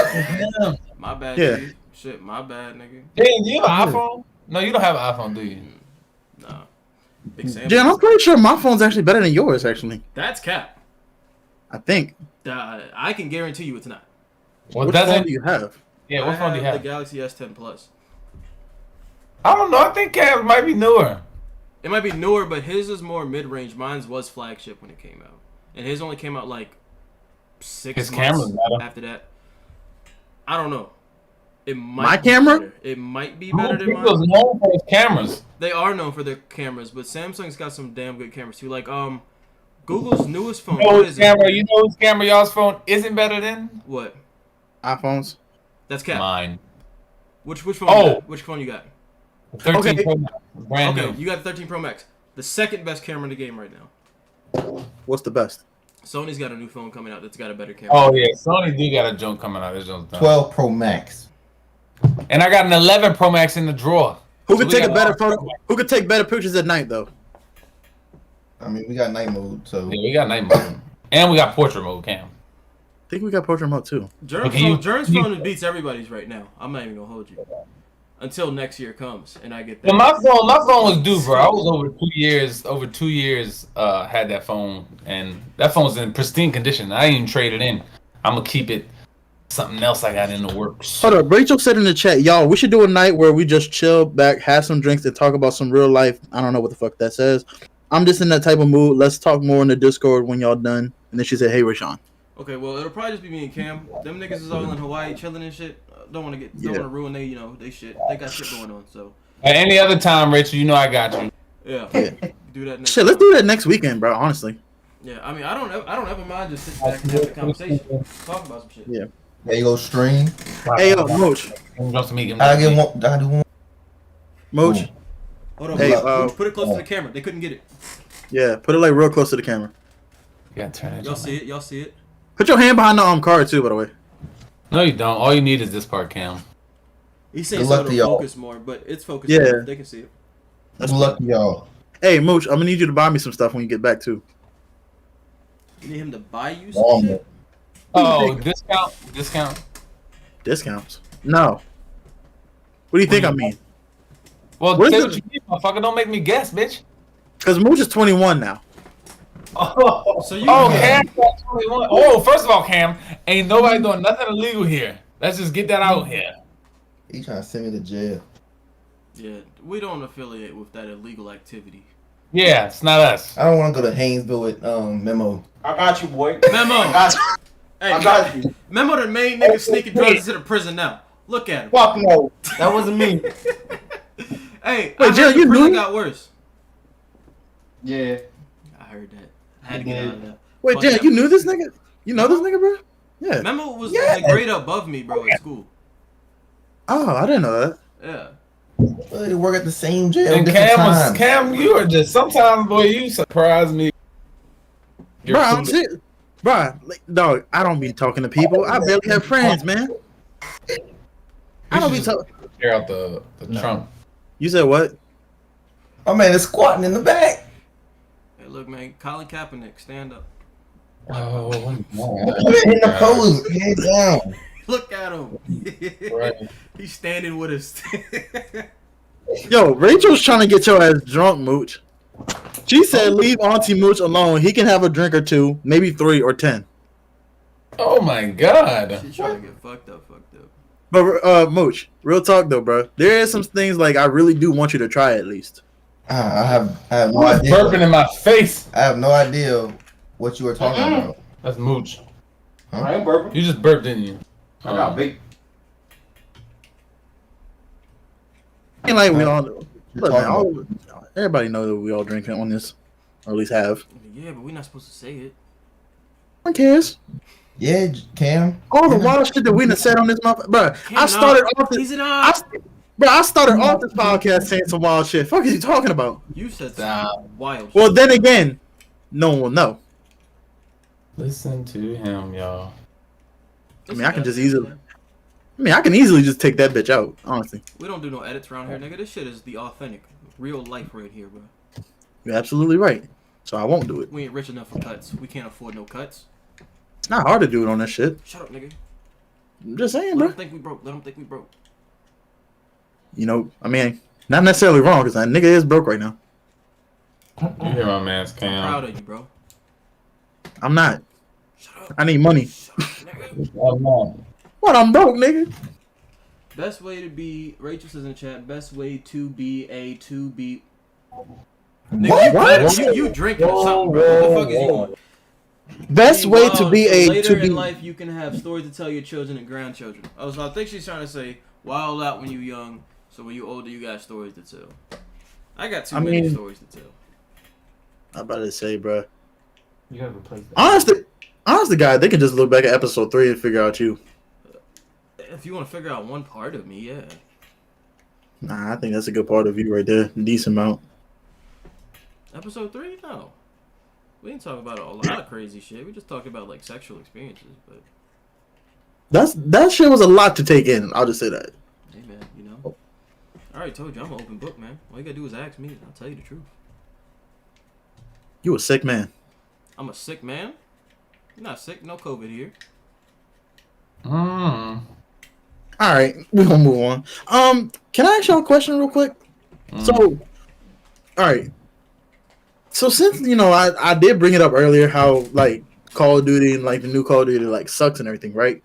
my bad. Yeah. Dude. Shit, my bad, nigga. Hey, do you have an iPhone? No, you don't have an iPhone, do you? Nah. Big Sam. Jen, I'm pretty sure my phone's actually better than yours, actually. That's cap. I think. I can guarantee you it's not. Well, What phone doesn't? do you have? Yeah, I what phone do you The have? Galaxy S10 Plus. I don't know. I think Cam might be newer. It might be newer, but his is more mid-range. Mine's was flagship when it came out, and his only came out like 6 His months camera's better. after that. I don't know. It might. My be camera? better. It might be I better don't than think mine. those known for his cameras. They are known for their cameras, but Samsung's got some damn good cameras too. Like Google's newest phone. You know What whose is it? camera? You know whose camera y'all's phone isn't better than? What? iPhones? That's cap. Mine. Which phone? Oh. You got? Which phone you got? 13 Okay. Pro Max. Brand Okay, new. you got the 13 Pro Max. The second best camera in the game right now. What's the best? Sony's got a new phone coming out that's got a better camera. Oh yeah, Sony do got a junk coming out. This joint's done. 12 Pro Max. And I got an 11 Pro Max in the drawer. Who So could we take a got better all- photo? Who could take better pictures at night, though? I mean, we got night mode, so Yeah, we got night mode. And we got portrait mode, Cam. I think we got portrait mode too. Jern's Okay, phone beats everybody's right now. I'm not even gonna hold you. Until next year comes and I get that. Well, my phone was due, bro. I was over 2 years, had that phone, and that phone's in pristine condition. I ain't even traded in. I'm gonna keep it. Something else I got in the works. Hold up, Rachel said in the chat, y'all, we should do a night where we just chill back, have some drinks, and talk about some real life. I don't know what the fuck that says. I'm just in that type of mood. Let's talk more in the Discord when y'all done. And then she said, hey, Rashawn. Okay, well it'll probably just be me and Cam. Them niggas is all in Hawaii chilling and shit. Don't want to ruin they shit. They got shit going on. So At any other time, Rachel, you know I got you. yeah. Yeah. Do Do that next Shit, let's do that next weekend, bro. Honestly. Yeah, I mean, I don't ever mind just sitting back and having a conversation, talk about some shit. Yeah. There you go, stream. Hey, yo, Mooch. I get one. I do one. Mooch. Hold on, Hey, put it close to the camera. They couldn't get it. Yeah, put it like real close to the camera. Yeah, turn it. Y'all see it? Y'all see it? Put your hand behind the card too, by the way. No, you don't. All you need is this part, Cam. He's saying Good so luck to it'll y'all. focus more, but it's focused. Yeah. More. They can see it. That's Good luck to y'all. Hey, Mooch, I'm gonna need you to buy me some stuff when you get back too. You need him to buy you some Walmart. shit? Oh, discount. Discounts? No. What do you think I mean? Well, What is say it? what you need, motherfucker. Don't make me guess, bitch. Because Mooch is 21 now. So you Oh, Cam got 21. Oh, first of all, Cam, ain't nobody doing nothing illegal here. Let's just get that out here. He trying to send me to jail. Yeah, we don't affiliate with that illegal activity. Yeah, it's not us. I don't want to go to Haynesville with Memo. I got you, boy. Memo! I got you. Hey, I got you. Memo the main nigga sneaking drugs into the prison now. Look at him. Fuck no. That wasn't me. Hey, Wait, Jill, you prison knew? got worse. Yeah. I heard that. I had to get out of that. Wait, Fuck Jen, that. you knew this nigga? You know this nigga, bro? Yeah. Memo was Yeah. the grade above me, bro, at school. Oh, I didn't know that. Yeah. Well, they work at the same jail. And different times. Cam, you are just sometimes, boy, you surprise me. Bro, I'm serious. Bro, like, dog, I don't be talking to people. I barely have friends, man. I don't be talking. Tear out the trunk. You said what? My man is squatting in the back. Hey, look, man, Colin Kaepernick, stand up. Oh, In the pose, head down. Look at him. Right. He's standing with us. Yo, Rachel's trying to get your ass drunk, Mooch. She said, leave Auntie Mooch alone. He can have a drink or two, maybe 3 or 10. Oh my God. She's trying to get fucked up. But, Mooch, real talk though, bro. There is some things like I really do want you to try at least. I have no Who is idea. burping in my face? I have no idea what you were talking about. That's Mooch. I ain't burping. You just burped, didn't you? I got big. Ain't like we all You're look, man, talking everybody know that we all drink on this, or at least have. Yeah, but we're not supposed to say it. Who cares? Yeah, Cam. All the wild shit that we done said on this motherfucker, bro. I started off this, He's an off. I started off this podcast saying some wild shit. Fuck is you talking about? You said Stop. some wild Well, shit. then again, no one will know. Listen to him, y'all. I mean, I can easily just take that bitch out, honestly. We don't do no edits around here, nigga. This shit is the authentic, real life right here, bro. You're absolutely right. So I won't do it. We ain't rich enough for cuts. We can't afford no cuts. It's not hard to do it on this shit. Shut up, nigga. I'm just saying, Let bro. them think we broke. Let them think we broke. You know, I mean, not necessarily wrong because that nigga is broke right now. You hear my man's I'm Cam. proud of you, bro. I'm not. Shut up. I need money. Shut up, nigga. Oh, no. What? I'm broke, nigga. Best way to be. Rachel says in the chat. Best way to be Nigga, What? you drinking or something, bro? What the fuck is you on? Best way to be So a later to be. in life, you can have stories to tell your children and grandchildren. Oh, so I think she's trying to say wild out when you young, so when you older, you got stories to tell. I got too many stories to tell. I'm about to say, bro. You gotta replace that. Honestly, guy, they can just look back at episode 3 and figure out you. If you want to figure out one part of me, yeah. Nah, I think that's a good part of you right there. Decent amount. Episode 3? No. We didn't talk about a lot of crazy shit. We just talked about like sexual experiences, but That shit was a lot to take in. I'll just say that. hey man, you know. I already told you I'm an open book, man. All you gotta do is ask me and I'll tell you the truth. You a sick man. I'm a sick man. You're not sick, no COVID here. Mm. All right, we're gonna move on. Can I ask y'all a question real quick? So, all right. So since I did bring it up earlier how like Call of Duty and like the new Call of Duty like sucks and everything, right?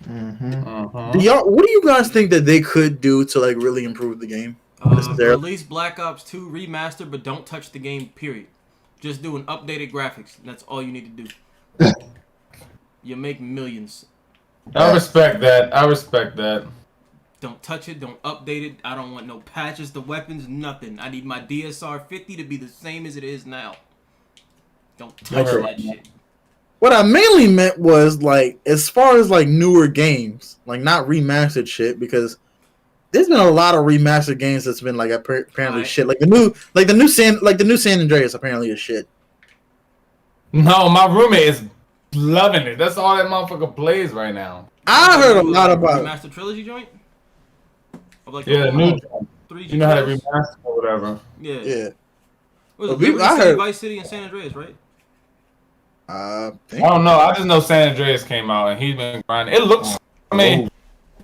Mm-hmm. What do you guys think that they could do to like really improve the game? Release Black Ops 2 remastered, but don't touch the game. Period. Just do an updated graphics. That's all you need to do. You make millions. I respect that. Don't touch it. Don't update it. I don't want no patches, the weapons, nothing. I need my DSR 50 to be the same as it is now. Don't touch Okay. that shit. What I mainly meant was like as far as like newer games, like not remastered shit, because there's been a lot of remastered games that's been like apparently Alright. shit. Like the new San Andreas apparently is shit. No, my roommate is loving it. That's all that motherfucker plays right now. I heard a lot about Remastered trilogy joint. Of like Yeah, the new. 3 You know how to GTAs? remaster or whatever. Yeah. yeah. What was it? But Liberty I City, heard- Vice City, and San Andreas, right? I don't know. I just know San Andreas came out and he's been grinding. It looks. I mean,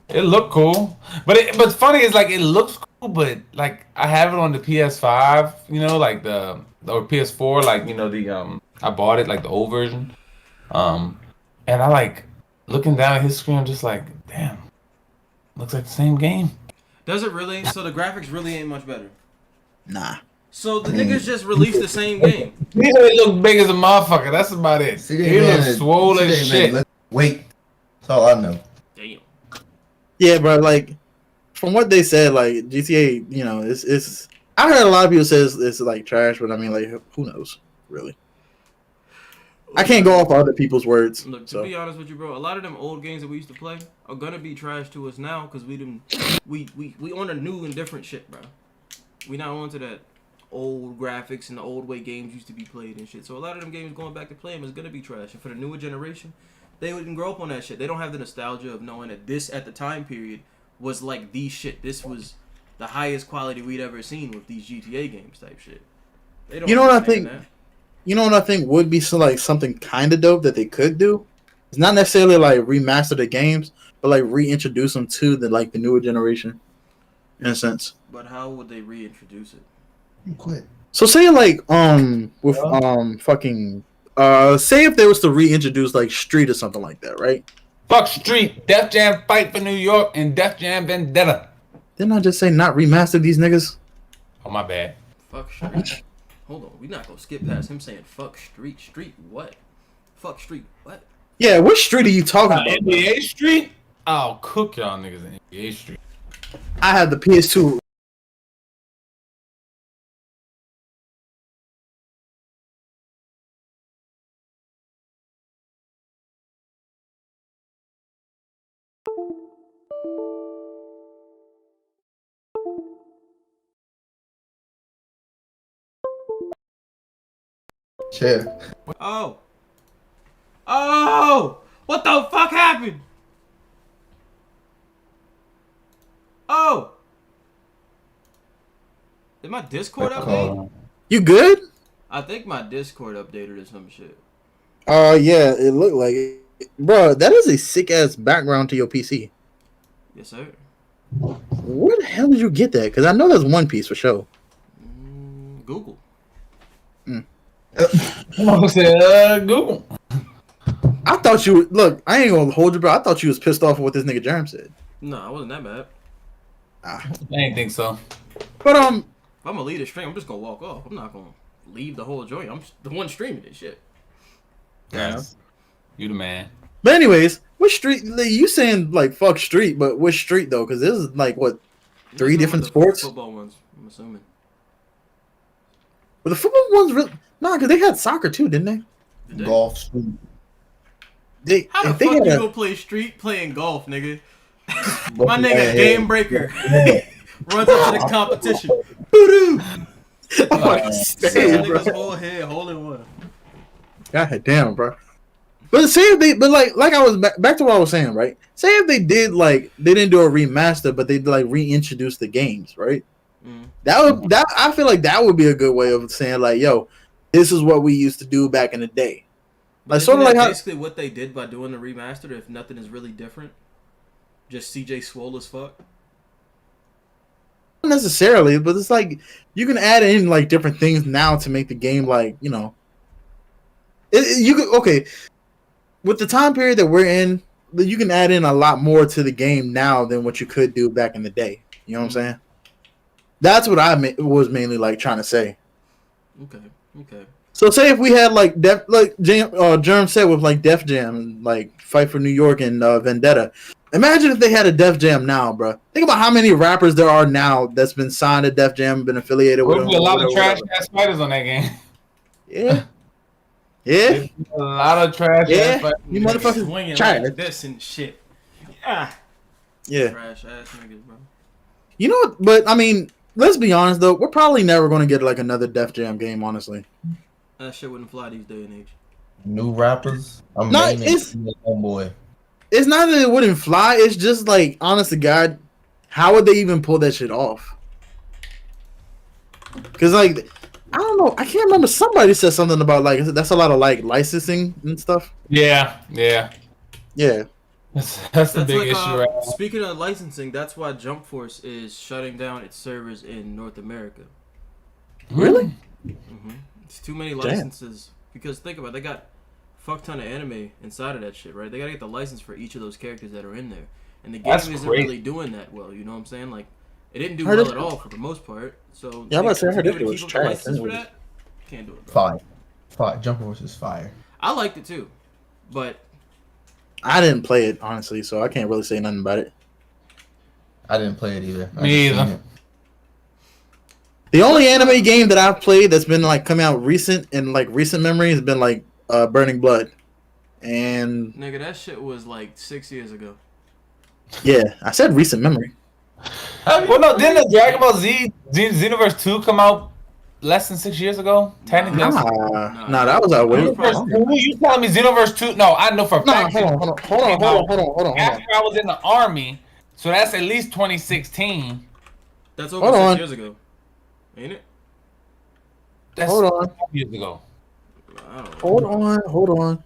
it looked cool, but funny is like it looks cool, but like I have it on the PS5, you know, like the or PS4, like you know the I bought it like the old version, and I like looking down at his screen, I'm just like, damn, looks like the same game. Does it really? So the graphics really ain't much better. Nah. So the niggas just released the same game. He look big as a motherfucker. That's about it. He looks swole as shit. Wait, that's all I know. Damn. Yeah, bro. Like from what they said, like GTA, you know, it's. I heard a lot of people say it's like trash, but I mean, like, who knows, really? I can't go off other people's words. Look, to so. be honest with you, bro, a lot of them old games that we used to play are gonna be trash to us now because we on a new and different shit, bro. We not onto that old graphics and the old way games used to be played and shit. So a lot of them games going back to play them is gonna be trash. And for the newer generation, they wouldn't grow up on that shit. They don't have the nostalgia of knowing that this at the time period was like the shit. This was the highest quality we'd ever seen with these GTA games type shit. They don't. You know what I understand think? that. You know what I think would be like something kind of dope that they could do? It's not necessarily like remaster the games, but like reintroduce them to the newer generation, in a sense. But how would they reintroduce it? Quit. So say like with fucking say if they was to reintroduce like Street or something like that, right? Fuck Street, Def Jam Fight for New York, and Def Jam Vendetta. Didn't I just say not remaster these niggas? Oh my bad. Fuck Street. Hold on, we not gonna skip past him saying fuck Street. Street what? Fuck Street what? Yeah, what street are you talking about? bro? NBA Street? I'll cook y'all niggas in NBA Street. I have the PS2. Chill. Oh. Oh! What the fuck happened? Oh! Did my Discord update? You good? I think my Discord updated or some shit. Yeah, it looked like it. Bro, that is a sick ass background to your PC. Yes, sir. Where the hell did you get that? Because I know that's One Piece for sure. Google. I said, Google. I thought you would look. I ain't gonna hold you, bro. I thought you was pissed off at what this nigga Jerm said. No, I wasn't that bad. I didn't think so. But If I'm gonna leave the stream, I'm just gonna walk off. I'm not gonna leave the whole joint. I'm the one streaming this shit. Yes. You the man. But anyways, which street? You saying like fuck street, but which street though? Because this is like what three These are different the sports. Football ones, I'm assuming. But the football ones really because they had soccer too, didn't they? Did they? Golf. Street. They How the if they fuck had you a, go play street playing golf, nigga? My nigga, Yeah. game breaker. Runs up to the competition. Boo-doo! I'm like, Sends stay, a bro. nigga's whole head, hole in one. God damn, bro. But say if they, but like I was back to what I was saying, right? Say if they did like they didn't do a remaster, but they like reintroduce the games, right? Mm. That I feel like that would be a good way of saying like, yo, this is what we used to do back in the day. Like Isn't sort of that like how basically what they did by doing the remaster. If nothing is really different, just CJ swole as fuck. not necessarily, but it's like you can add in like different things now to make the game like you could okay with the time period that we're in. You can add in a lot more to the game now than what you could do back in the day. You know what I'm saying? That's what I was mainly like trying to say. Okay. So say if we had like Germ said with like Def Jam and like Fight for New York and Vendetta, Imagine if they had a Def Jam now, bro. Think about how many rappers there are now that's been signed to Def Jam, been affiliated with There'd them. be a lot of whatever. trash ass fighters on that game. Yeah. Yeah. There'd be a lot of trash Yeah. ass fighters. You motherfuckers Swinging trash. like this and shit. Ah. Yeah. Trash ass niggas, bro. You know what? But I mean, let's be honest though. We're probably never going to get like another Def Jam game, honestly. That shit wouldn't fly these day and age. New rappers. I'm No, naming it's- homeboy. It's not that it wouldn't fly. It's just like, honest to God, how would they even pull that shit off? Because like, I don't know. I can't remember. Somebody said something about like that's a lot of like licensing and stuff. Yeah. Yeah. That's the That's big like, issue right now. speaking of licensing, that's why Jump Force is shutting down its servers in North America. Really? It's too many licenses. Because think about it, they got fuck ton of anime inside of that shit, right? They gotta get the license for each of those characters that are in there, and the game That's isn't great. really doing that well. You know what I'm saying? Like, it didn't do Heard well it- at all for the most part. So Yeah, I'm about to say, I heard to it keep was up the trash, license for anyways. that, can't do it, bro. Fire. Jump Force is fire. I liked it too, but I didn't play it honestly, so I can't really say nothing about it. I didn't play it either. I Me just either. seen it. The only anime game that I've played that's been like coming out recent in like recent memory has been like Burning Blood, and nigga, that shit was like 6 years ago. yeah, I said recent memory. Well, no, didn't the Dragon Ball Z Xenoverse 2 come out less than 6 years ago? Technically, Nah, that was out way. That was Who you telling me Xenoverse 2? No, I know for a Nah, fact. hold on. After I was in the army, so that's at least 2016. That's over Hold 6 on. years ago, ain't it? That's Hold on. 5 years ago. I don't know. Hold on.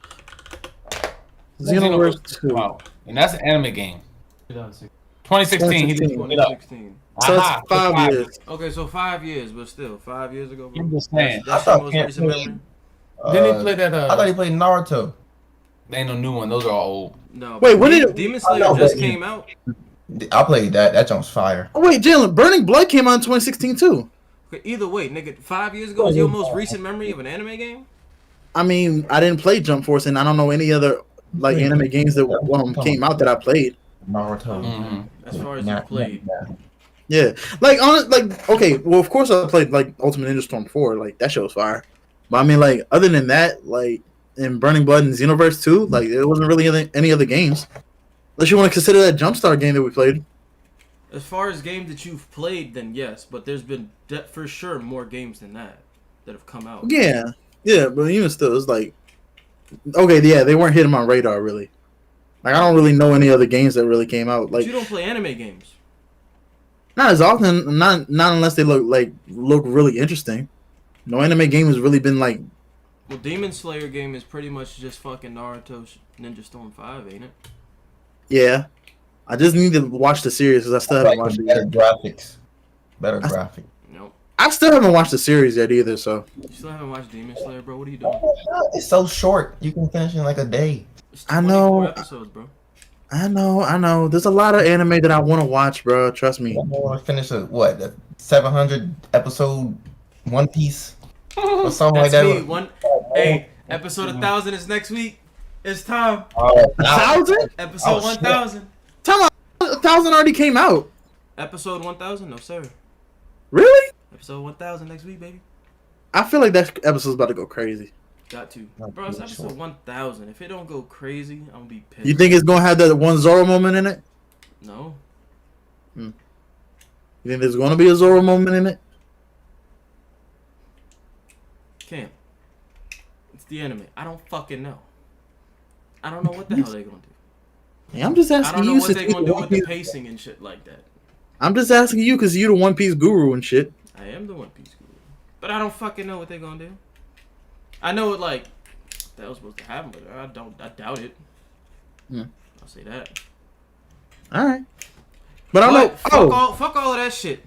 Xenoverse 2. Wow. And that's an anime game. 2016. He just 2016. put it up. 2016. So Aha, it's 5 years. Okay, so 5 years, but still 5 years ago, bro. I'm just saying. That's I thought your most Camp recent played- memory? Didn't he play that? I thought he played Naruto. There ain't no new one. Those are all old. No. Wait, but when did- Demon I Slayer know, just but- came out? I played that. That jump's fire. Oh wait, Jalen, Burning Blood came out in 2016 too. Okay, either way, nigga, 5 years ago is your most recent memory of an anime game? I mean, I didn't play Jump Force, and I don't know any other like anime games that came out that I played. Naruto. Mm-hmm. As far as you played. Yeah, like okay, well of course I played like Ultimate Ninja Storm 4, like that show was fire. But I mean, like other than that, like in Burning Blood and Xenoverse 2, like there wasn't really any other games. Unless you want to consider that Jumpstart game that we played. As far as games that you've played, then yes, but there's been for sure more games than that have come out. Yeah, but even still, it's like okay, yeah, they weren't hitting my radar really. Like I don't really know any other games that really came out. But Like you don't play anime games. not as often, not unless they look really interesting. No anime game has really been like Well, Demon Slayer game is pretty much just fucking Naruto Ninja Storm 5, ain't it? yeah. I just need to watch the series because I still haven't watched it Better yet. graphics. Better graphics. Nope. I still haven't watched the series yet either. So You still haven't watched Demon Slayer, bro? What are you doing? It's so short. You can finish in like a day. It's I know. 24 episodes, bro. I know. There's a lot of anime that I want to watch, bro. Trust me. I want to finish a 700 episode One Piece or something like That's that. me. Hey, episode 1000 is next week. It's time. 1,000? Episode Oh, shit. 1000. Tell me, 1,000 already came out. Episode 1000? No, sir. Really? Episode 1000 next week, baby. I feel like that episode's about to go crazy. Got to. Not Bro, it's really episode sure. 1000. If it don't go crazy, I'm gonna be pissed. You think it's gonna have that one Zoro moment in it? No. You think there's gonna be a Zoro moment in it? Cam. It's the anime. I don't fucking know. I don't know what the hell they gonna do. Yeah, I'm just I asking don't know you. what since they you're gonna the do One with the Piece- pacing and shit like that. I'm just asking you because you're the One Piece guru and shit. I am the One Piece guru. But I don't fucking know what they gonna do. I know it like that was supposed to happen, but I doubt it. Hmm. I'll say that. All right, but I don't know. Fuck all of that shit.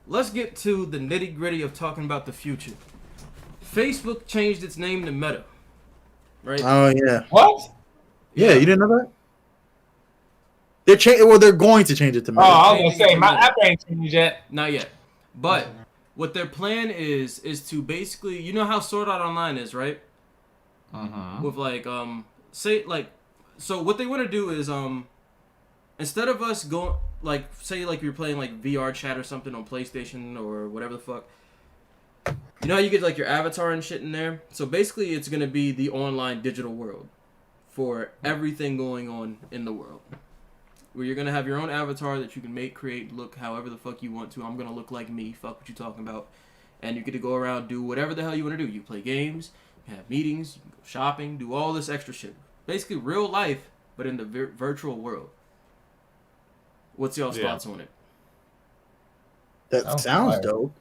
Let's get to the nitty gritty of talking about the future. Facebook changed its name to Meta. Right? Oh yeah. What? Yeah, you didn't know that? They're going to change it to Oh, Meta. I was gonna say my app ain't changed yet. Not yet. But what their plan is to basically, you know how Sword Art Online is, right? Mm-hmm. With like so what they want to do is instead of us going like say like you're playing like VR chat or something on PlayStation or whatever the fuck. You know how you get like your avatar and shit in there? So basically it's gonna be the online digital world for everything going on in the world. Where you're gonna have your own avatar that you can make, create, look however the fuck you want to. I'm gonna look like me, fuck what you talking about. And you get to go around, do whatever the hell you wanna do. You play games, you have meetings, you can go shopping, do all this extra shit. Basically real life, but in the virtual world. What's y'all's thoughts on it? That sounds dope.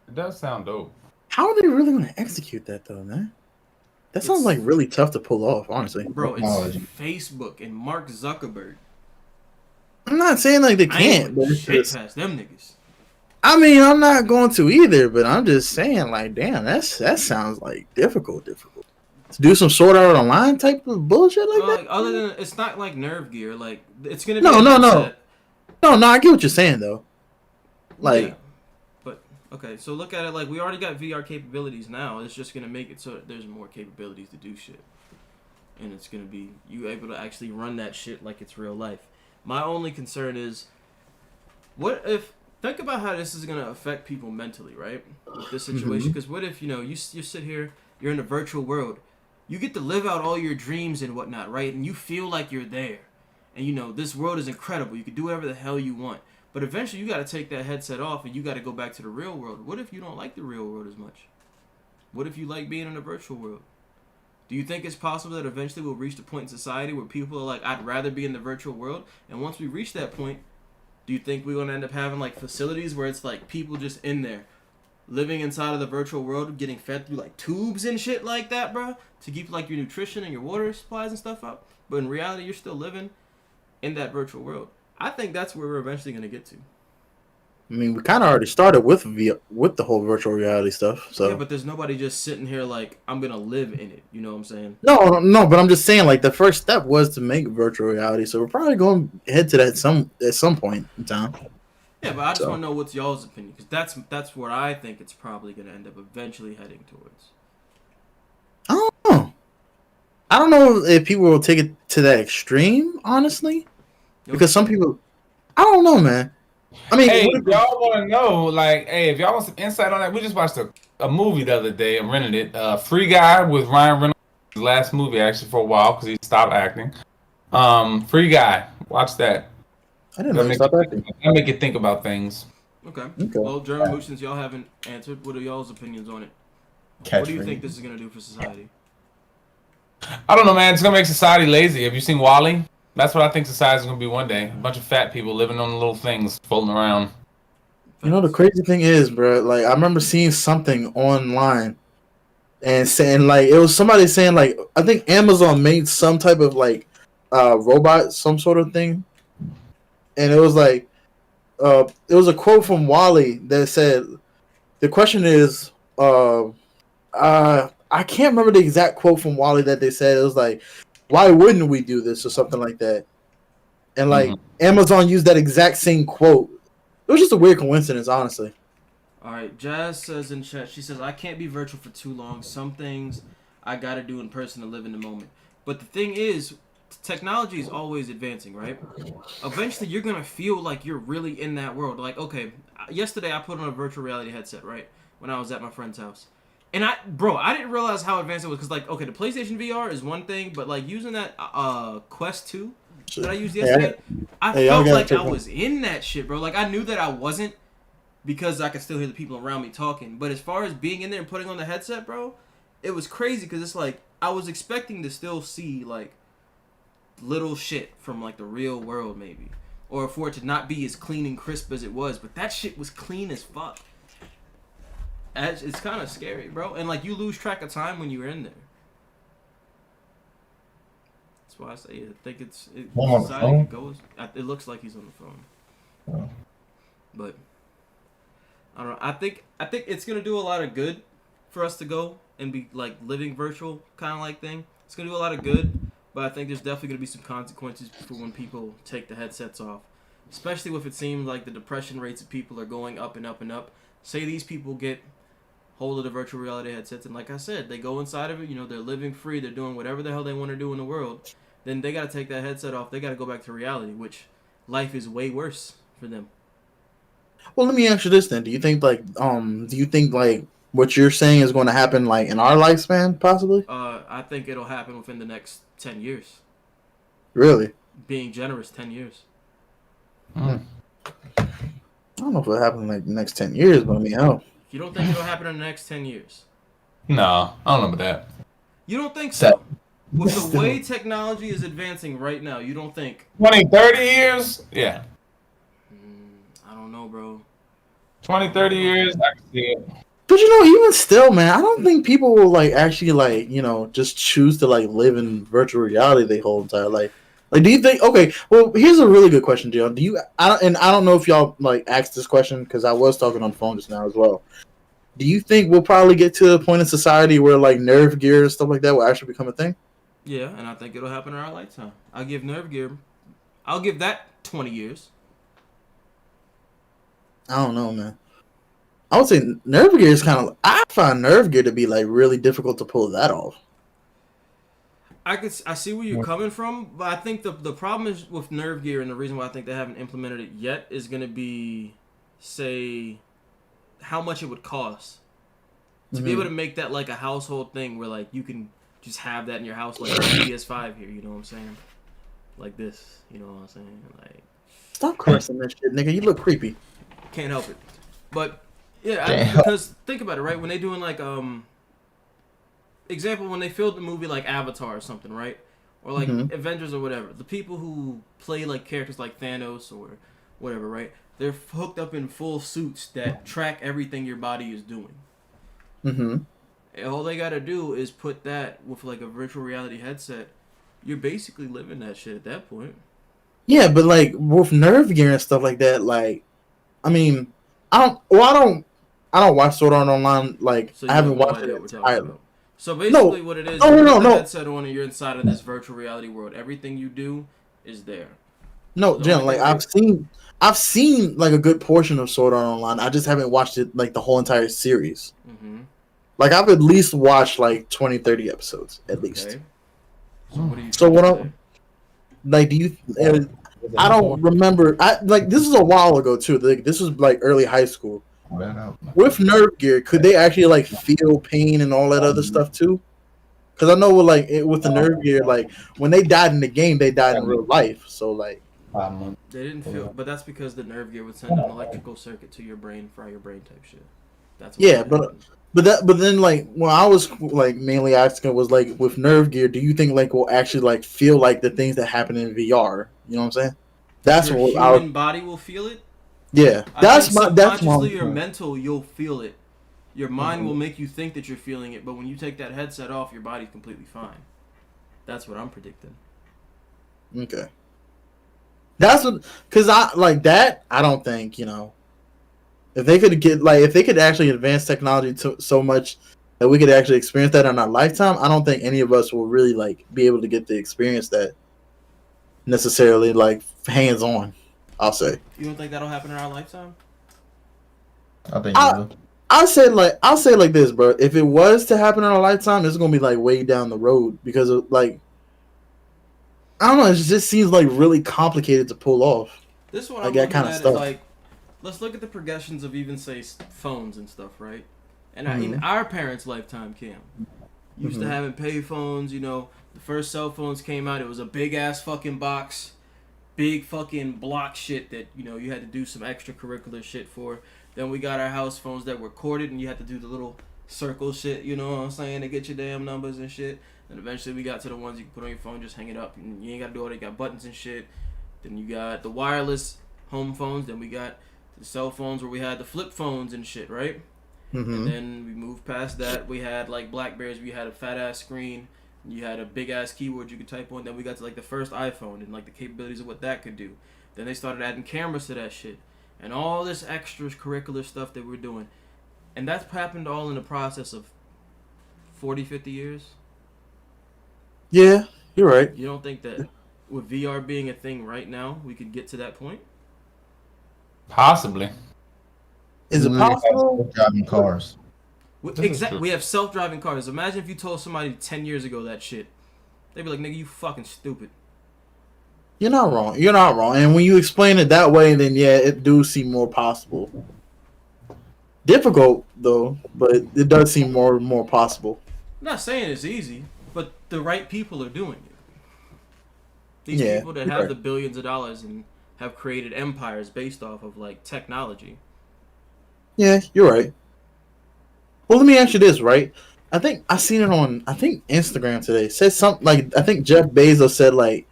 It does sound dope. How are they really going to execute that though, man? That sounds like really tough to pull off, honestly. Bro, it's Facebook and Mark Zuckerberg. I'm not saying like they can't, but shit past them niggas. I mean, I'm not going to either, but I'm just saying, like, damn, that sounds like difficult. To do some Sword Art Online type of bullshit like that. Like, other than it's not like Nerve Gear, like it's gonna be no. I get what you're saying though. Like, yeah. But okay, so look at it like we already got VR capabilities now. It's just gonna make it so that there's more capabilities to do shit, and it's gonna be you able to actually run that shit like it's real life. My only concern is, what if? Think about how this is gonna affect people mentally, right? With this situation, because what if you sit here, you're in a virtual world. You get to live out all your dreams and whatnot, right? And you feel like you're there. And this world is incredible. You can do whatever the hell you want. But eventually you got to take that headset off and you got to go back to the real world. What if you don't like the real world as much? What if you like being in a virtual world? Do you think it's possible that eventually we'll reach the point in society where people are like, I'd rather be in the virtual world? And once we reach that point, do you think we're going to end up having like facilities where it's like people just in there living inside of the virtual world, getting fed through like tubes and shit like that, bro, to keep like your nutrition and your water supplies and stuff up. But in reality, you're still living in that virtual world. I think that's where we're eventually going to get to. I mean, we kind of already started with the whole virtual reality stuff. So yeah, but there's nobody just sitting here like I'm gonna live in it. You know what I'm saying? No, but I'm just saying like the first step was to make virtual reality. So we're probably going to head to that at some point in time. Yeah, but I just want to know what's y'all's opinion, because that's where I think it's probably going to end up eventually heading towards. I don't know. I don't know if people will take it to that extreme, honestly, because some people, I don't know, man. I mean, hey, if y'all want to know, like, hey, if y'all want some insight on that, we just watched a movie the other day and rented it. Free Guy with Ryan Reynolds. His last movie actually for a while because he stopped acting. Free Guy. Watch that. I didn't know he stopped acting. That make you think about things. Okay. Well, German Moose, since y'all haven't answered, what are y'all's opinions on it? What do you think this is going to do for society? I don't know, man. It's going to make society lazy. Have you seen WALL-E? That's what I think society's going to be one day. A bunch of fat people living on little things floating around. You know, the crazy thing is, bro, like, I remember seeing something online and saying, like, it was somebody saying, like, I think Amazon made some type of, like, robot, some sort of thing. And it was like, it was a quote from WALL-E that said, the question is, I can't remember the exact quote from WALL-E that they said. It was like, why wouldn't we do this or something like that? And like Amazon used that exact same quote. It was just a weird coincidence, honestly. All right, Jazz says in chat, she says, I can't be virtual for too long. Some things I got to do in person to live in the moment. But the thing is, technology is always advancing, right? Eventually, you're going to feel like you're really in that world. Like, okay, yesterday I put on a virtual reality headset, right? When I was at my friend's house. And I didn't realize how advanced it was. Because, like, okay, the PlayStation VR is one thing. But, like, using that Quest 2 that I used yesterday, I felt like I was in that shit, bro. Like, I knew that I wasn't because I could still hear the people around me talking. But as far as being in there and putting on the headset, bro, it was crazy. Because it's like, I was expecting to still see, like, little shit from like the real world maybe, or for it to not be as clean and crisp as it was, but that shit was clean as fuck. It's kind of scary, bro, and like you lose track of time when you're in there. That's why I say I think it goes. It looks like he's on the phone, but I don't know. I think it's gonna do a lot of good for us to go and be like living virtual kind of like thing. It's gonna do a lot of good. But I think there's definitely going to be some consequences for when people take the headsets off. Especially if it seems like the depression rates of people are going up and up and up. Say these people get hold of the virtual reality headsets, and like I said, they go inside of it, they're living free, they're doing whatever the hell they want to do in the world. then they gotta take that headset off. They gotta go back to reality, which life is way worse for them. Well, let me ask you this then: do you think what you're saying is going to happen like in our lifespan, possibly? I think it'll happen within the next 10 years. Really? Being generous, 10 years. I don't know if it'll happen in like the next 10 years, but I mean, hell. You don't think it'll happen in the next 10 years? No, I don't know about that. You don't think so? With the way technology is advancing right now, you don't think 20, 30 years? Yeah. I don't know, bro. 20, 30 years, I can see it. But you know, even still, man, I don't think people will like actually like just choose to like live in virtual reality their whole entire life. Like, do you think? Okay, well, here's a really good question, John. I don't know if y'all like asked this question because I was talking on the phone just now as well. Do you think we'll probably get to a point in society where like nerve gear and stuff like that will actually become a thing? Yeah, and I think it'll happen in our lifetime. I'll give nerve gear. I'll give that 20 years. I don't know, man. I would say nerve gear is kind of. I find nerve gear to be like really difficult to pull that off. I see where you're coming from, but I think the problem is with nerve gear, and the reason why I think they haven't implemented it yet is going to be, say, how much it would cost to be able to make that like a household thing where like you can just have that in your house, like PS5 here. You know what I'm saying? Like this. You know what I'm saying? Like, stop cursing that shit, nigga. You look creepy. Can't help it. But yeah, because think about it, right? When they doing like example, when they filmed the movie like Avatar or something, right? Or like Avengers or whatever, the people who play like characters like Thanos or whatever, right? They're hooked up in full suits that track everything your body is doing. And all they gotta do is put that with like a virtual reality headset. You're basically living that shit at that point. Yeah, but like with nerve gear and stuff like that, like, I mean, I don't watch Sword Art Online. Like, So I haven't watched it entirely. So basically, what it is, you put the headset on and you're inside of this virtual reality world. Everything you do is there. No, Jen, like I've seen like a good portion of Sword Art Online. I just haven't watched it like the whole entire series. Like I've at least watched like 20, 30 episodes at least. So what do you? So what I'm like, do you? I don't remember. I like this is a while ago too. Like, this was like early high school. With nerve gear, could they actually like feel pain and all that other stuff too? Because I know with the nerve gear, like when they died in the game, they died in real life. So like, they didn't feel, but that's because the nerve gear would send an electrical circuit to your brain, fry your brain type shit. That's what but then like when I was like mainly asking was like with nerve gear, do you think like we'll actually like feel like the things that happen in VR? You know what I'm saying? That's your what human body will feel it. Yeah, that's subconsciously or mental. You'll feel it. Your mind will make you think that you're feeling it, but when you take that headset off, your body's completely fine. That's what I'm predicting. Okay. That's what, because I like that. I don't think if they could actually advance technology so much that we could actually experience that in our lifetime. I don't think any of us will really like be able to get to experience that necessarily like hands on. I'll say. You don't think that'll happen in our lifetime? I think you will. I'll say like this, bro. If it was to happen in our lifetime, it's gonna be like way down the road because of like I don't know. It just seems like really complicated to pull off. This is what like I'm that kind of stuff. Like, let's look at the progressions of even say phones and stuff, right? And in our parents' lifetime, Cam, used to having pay phones. The first cell phones came out. It was a big ass fucking box, big fucking block shit that you had to do some extracurricular shit for. Then we got our house phones that were corded, and you had to do the little circle shit. You know what I'm saying, to get your damn numbers and shit. And eventually we got to the ones you can put on your phone, just hang it up, and you ain't got to do all that. You got buttons and shit. Then you got the wireless home phones. Then we got the cell phones where we had the flip phones and shit, right? And then we moved past that. We had like Blackberries. We had a fat ass screen. You had a big ass keyboard you could type on. Then we got to like the first iPhone and like the capabilities of what that could do. Then they started adding cameras to that shit and all this extracurricular stuff that we're doing. And that's happened all in the process of 40, 50 years. Yeah, you're right. You don't think that with VR being a thing right now, we could get to that point? Possibly. Is it possible? Driving cars. Exactly. We have self-driving cars. Imagine if you told somebody 10 years ago that shit. They'd be like, nigga, you fucking stupid. You're not wrong. You're not wrong. And when you explain it that way, then yeah, it do seem more possible. Difficult though, but it does seem more possible. I'm not saying it's easy, but the right people are doing it. These Yeah, people that you're have right. the billions of dollars and have created empires based off of like technology. Yeah, you're right. Well, let me ask you this, right? I think I seen it on Instagram today. It says something like I think Jeff Bezos said like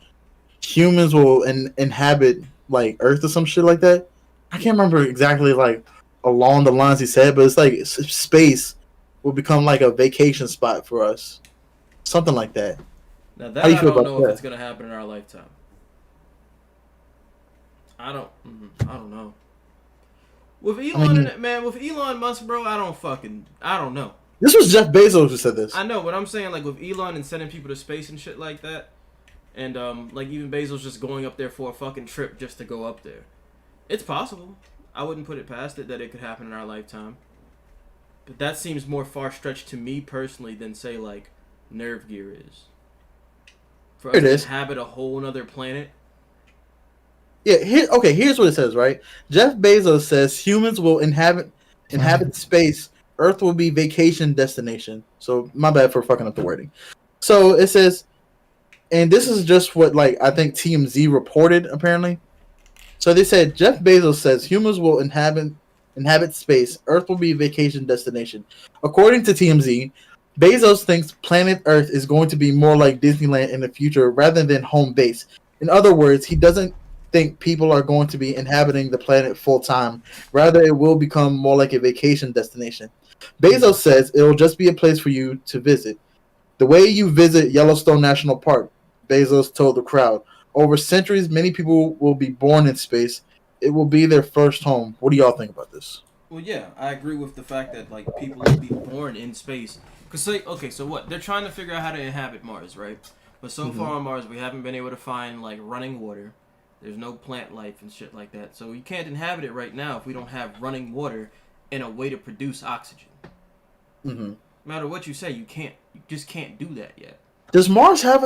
humans will inhabit like Earth or some shit like that. I can't remember exactly like along the lines he said, but it's like space will become like a vacation spot for us, something like that. Now How that do you I feel don't about know if that? it's gonna happen in our lifetime. I don't know. With Elon, with Elon Musk, bro, I don't know. This was Jeff Bezos who said this. I know, but I'm saying like with Elon and sending people to space and shit like that, and like even Bezos just going up there for a fucking trip just to go up there. It's possible. I wouldn't put it past it that it could happen in our lifetime. But that seems more far-stretched to me personally than say like Nerve Gear is. For us It to is. inhabit a whole other planet. Yeah. Here's what it says. Right. Jeff Bezos says humans will inhabit space. Earth will be vacation destination. So my bad for fucking up the wording. So it says, and this is just what like I think TMZ reported apparently. So they said Jeff Bezos says humans will inhabit space. Earth will be a vacation destination. According to TMZ, Bezos thinks planet Earth is going to be more like Disneyland in the future rather than home base. In other words, he doesn't think people are going to be inhabiting the planet full time. Rather, it will become more like a vacation destination. Bezos says it will just be a place for you to visit. The way you visit Yellowstone National Park, Bezos told the crowd. Over centuries, many people will be born in space. It will be their first home. What do y'all think about this? Well, yeah, I agree with the fact that like people will be born in space. Cause like, okay, so what? They're trying to figure out how to inhabit Mars, right? But so far on Mars, we haven't been able to find like running water. There's no plant life and shit like that. So you can't inhabit it right now if we don't have running water and a way to produce oxygen. Mm-hmm. No matter what you say, you can't. You just can't do that yet. Does Mars have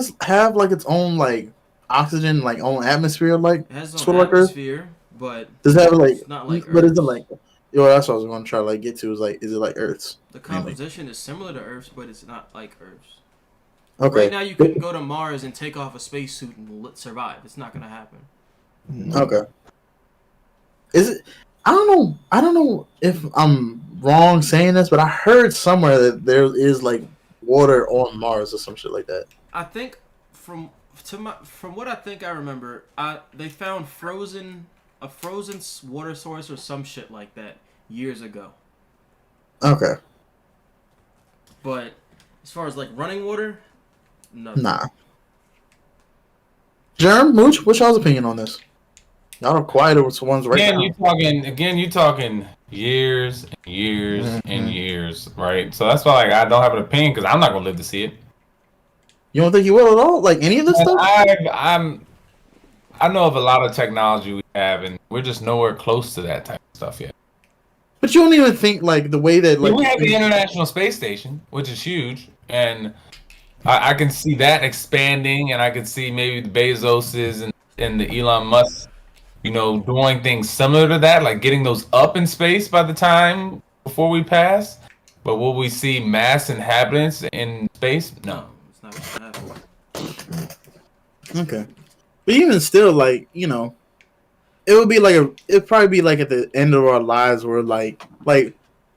like its own like oxygen, like own atmosphere, like It has its sort own of like Earth? atmosphere, but Does it have like? it's not like But is it Earth's. like? Yo, that's what I was going to try to like get to. Is it like Earth's? The Mainly. composition is similar to Earth's, but it's not like Earth's. Okay. Right now, you couldn't go to Mars and take off a spacesuit and survive. It's not gonna happen. Okay. Is it? I don't know if I'm wrong saying this, but I heard somewhere that there is like water on Mars or some shit like that. I think from what I think I remember, they found a frozen water source or some shit like that years ago. Okay. But as far as like running water, nothing. Nah. Germ, Mooch, what's y'all's opinion on this? Y'all are quieter with the ones right now. You talking years and years and years, right? So that's why like, I don't have an opinion because I'm not gonna live to see it. You don't think you will at all? Like any of this stuff? I know of a lot of technology we have, and we're just nowhere close to that type of stuff yet. But you don't even think like the way that like We have the International Space Station, which is huge, and I can see that expanding, and I can see maybe the Bezoses and the Elon Musk, doing things similar to that, like getting those up in space by the time before we pass. But will we see mass inhabitants in space? No. It's not gonna happen. Okay. But even still, like, it would be like it'd probably be like at the end of our lives where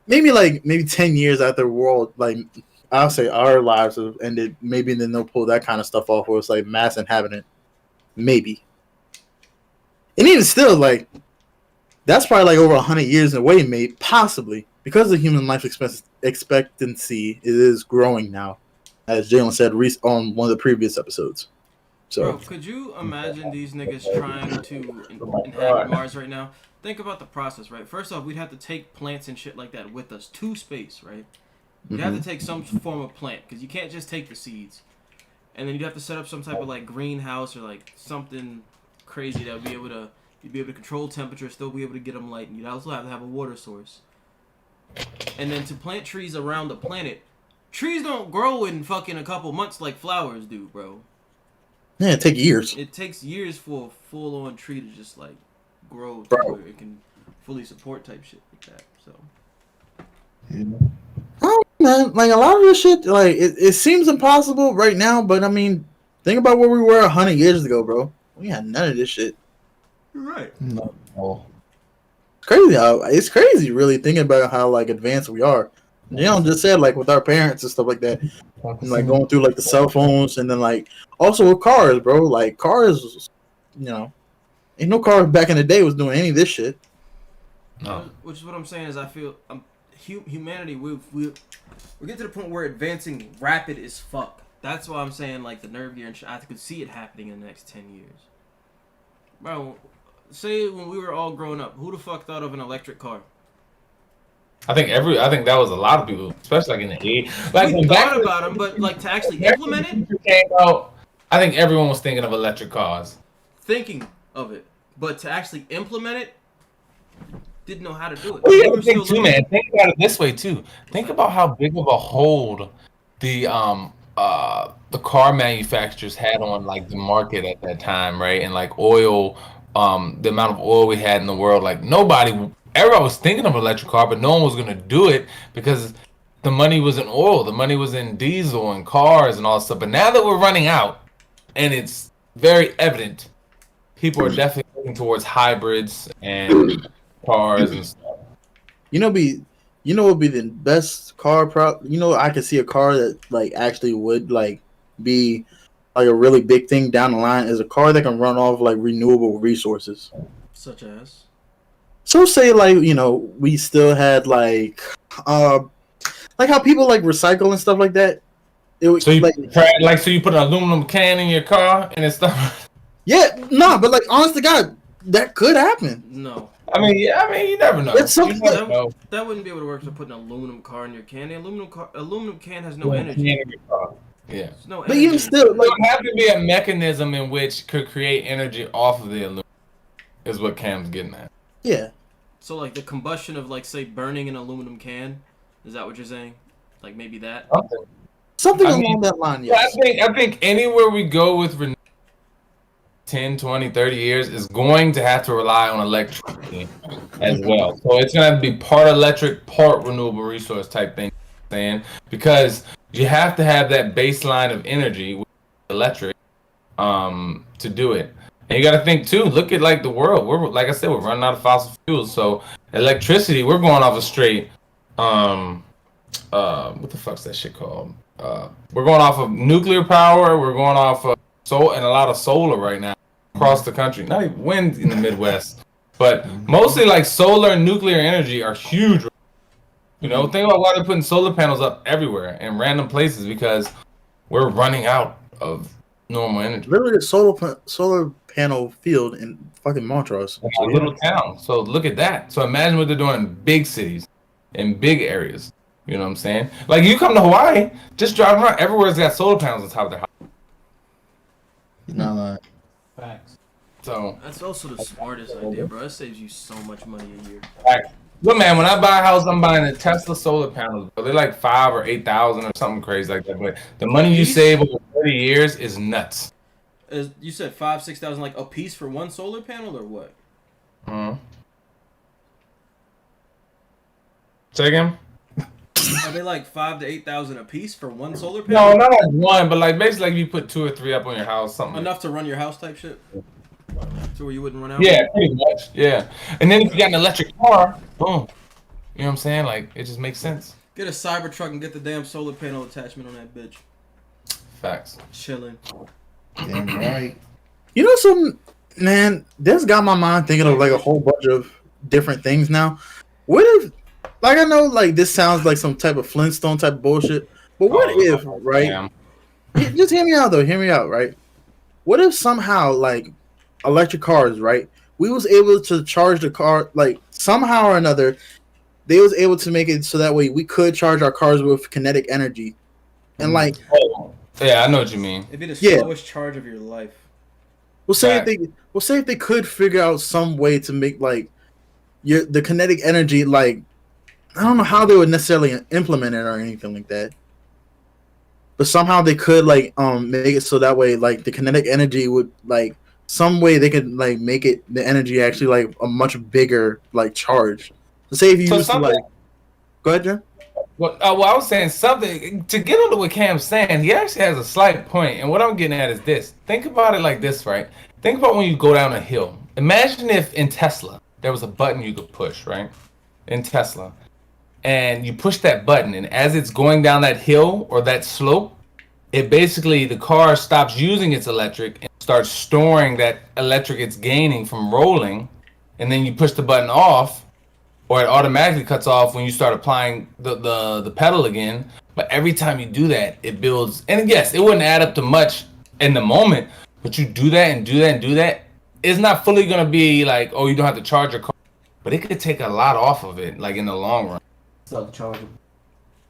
maybe 10 years after the world, like I'll say our lives have ended, maybe then they'll pull that kind of stuff off where it's like mass inhabitant. Maybe. And even still, like, that's probably like over 100 years away, maybe, possibly. Because the human life expectancy is growing now, as Jalen said on one of the previous episodes. So, Bro, could you imagine these niggas trying to inhabit Mars right now? Think about the process, right? First off, we'd have to take plants and shit like that with us to space, right? You'd have to take some form of plant, because you can't just take the seeds. And then you'd have to set up some type of like greenhouse or like something crazy that would be able to, you'd be able to control temperature, still be able to get them light, and you'd also have to have a water source. And then to plant trees around the planet, trees don't grow in fucking a couple months like flowers do, bro. Yeah, it take years. It takes years for a full-on tree to just like grow to Bro. where it can fully support type shit like that. So Oh man, like a lot of this shit, like it seems impossible right now, but I mean, think about where we were 100 years ago, bro. We had none of this shit. you're right. No. It's crazy. It's crazy, really thinking about how like advanced we are. You know, just said like with our parents and stuff like that, and, like going through like the cell phones, and then like also with cars, bro. Like cars, you know, ain't no car back in the day was doing any of this shit. No. Which is what I'm saying is I feel humanity we get to the point where advancing rapid as fuck. That's why I'm saying like the nerve gear and shit. I could see it happening in the next 10 years, bro. Say when we were all growing up, who the fuck thought of an electric car? I think that was a lot of people, especially like in the 80s. Like We when thought back about them, but like to actually implement it, came out, I think everyone was thinking of electric cars. thinking of it, but to actually implement it, didn't know how to do it. Well, you We gotta were think still too, learning. man. Think about it this way too. Think about how big of a hold the car manufacturers had on like the market at that time, right? And like oil, the amount of oil we had in the world, like everybody was thinking of electric car, but no one was gonna do it because the money was in oil, the money was in diesel and cars and all that stuff. But now that we're running out, and it's very evident, people are definitely looking towards hybrids and cars and stuff. You know, what would be the best car? I could see a car that like actually would like be like a really big thing down the line is a car that can run off like renewable resources. Such as So say like we still had like how people like recycle and stuff like that. It would So you like so you put an aluminum can in your car and it's stuff. but like honest to God, that could happen. no. I mean, you never know. It's something You never know. That wouldn't be able to work to put an aluminum car in your can. The aluminum can has no Put a energy. can in your car. Yeah. There's no But energy. even still, There like would have to be a mechanism in which could create energy off of the aluminum. Is what Cam's getting at. yeah, So like the combustion of like say burning an aluminum can, is that what you're saying? Like maybe that? something I along mean, that line. Yeah, Yes. I think anywhere we go with 10, 20, 30 years is going to have to rely on electricity as well. So it's going to have to be part electric, part renewable resource type thing. Because you have to have that baseline of energy with electric to do it. And you got to think too, look at like the world. We're like I said, we're running out of fossil fuels. So electricity, we're going off a straight what the fuck's that shit called? We're going off of nuclear power. We're going off of and a lot of solar right now across the country. Not even wind in the Midwest, but mostly like solar and nuclear energy are huge. You know, think about why they're putting solar panels up everywhere in random places because we're running out of normal energy. Literally a solar panel field in fucking Montrose. It's a little town. So look at that. So imagine what they're doing in big cities, in big areas. You know what I'm saying? Like you come to Hawaii, just drive around. Everywhere's got solar panels on top of their house. You're not lying. Facts. So That's also the smartest idea, bro. It saves you so much money a year. look, man, when I buy a house, I'm buying the Tesla solar panels. But they're like 5,000 or 8,000 or something crazy like that. But the money you save over 30 years is nuts. You said 5,000-6,000 like a piece for one solar panel or what? Say again? Are they like 5,000 to 8,000 a piece for one solar panel? No, not like one, but like basically like you put 2 or 3 up on your house, something. Enough to run your house type shit? So where you wouldn't run out? Yeah, pretty much. Yeah. And then if you got an electric car, boom. You know what I'm saying? Like it just makes sense. Get a Cybertruck and get the damn solar panel attachment on that bitch. Facts. Chilling. Damn right. You know something, man? This got my mind thinking of like a whole bunch of different things now. What if, like, I know like this sounds like some type of Flintstone type of bullshit, but what if, right? Damn. Just hear me out though. Hear me out, right? What if somehow like electric cars, right? We was able to charge the car like somehow or another. They was able to make it so that way we could charge our cars with kinetic energy, and like Yeah, I know what you mean. It'd be the Yeah. slowest charge of your life. we'll say if they could figure out some way to make like the kinetic energy like I don't know how they would necessarily implement it or anything like that. but somehow they could like make it so that way like the kinetic energy would like some way they could like make it the energy actually like a much bigger like charge. So say if you So used to something. like go ahead, Jim. Well, I was saying something to get onto what Cam's saying. He actually has a slight point, and what I'm getting at is this: think about it like this, right? Think about when you go down a hill. Imagine if in Tesla there was a button you could push, right? In Tesla, and you push that button, and as it's going down that hill or that slope, it basically the car stops using its electric and starts storing that electric it's gaining from rolling, and then you push the button off, or it automatically cuts off when you start applying the pedal again. But every time you do that, it builds. And yes, it wouldn't add up to much in the moment, but you do that and do that and do that. It's not fully gonna be like, oh, you don't have to charge your car, but it could take a lot off of it, like in the long run. Self-chargeable.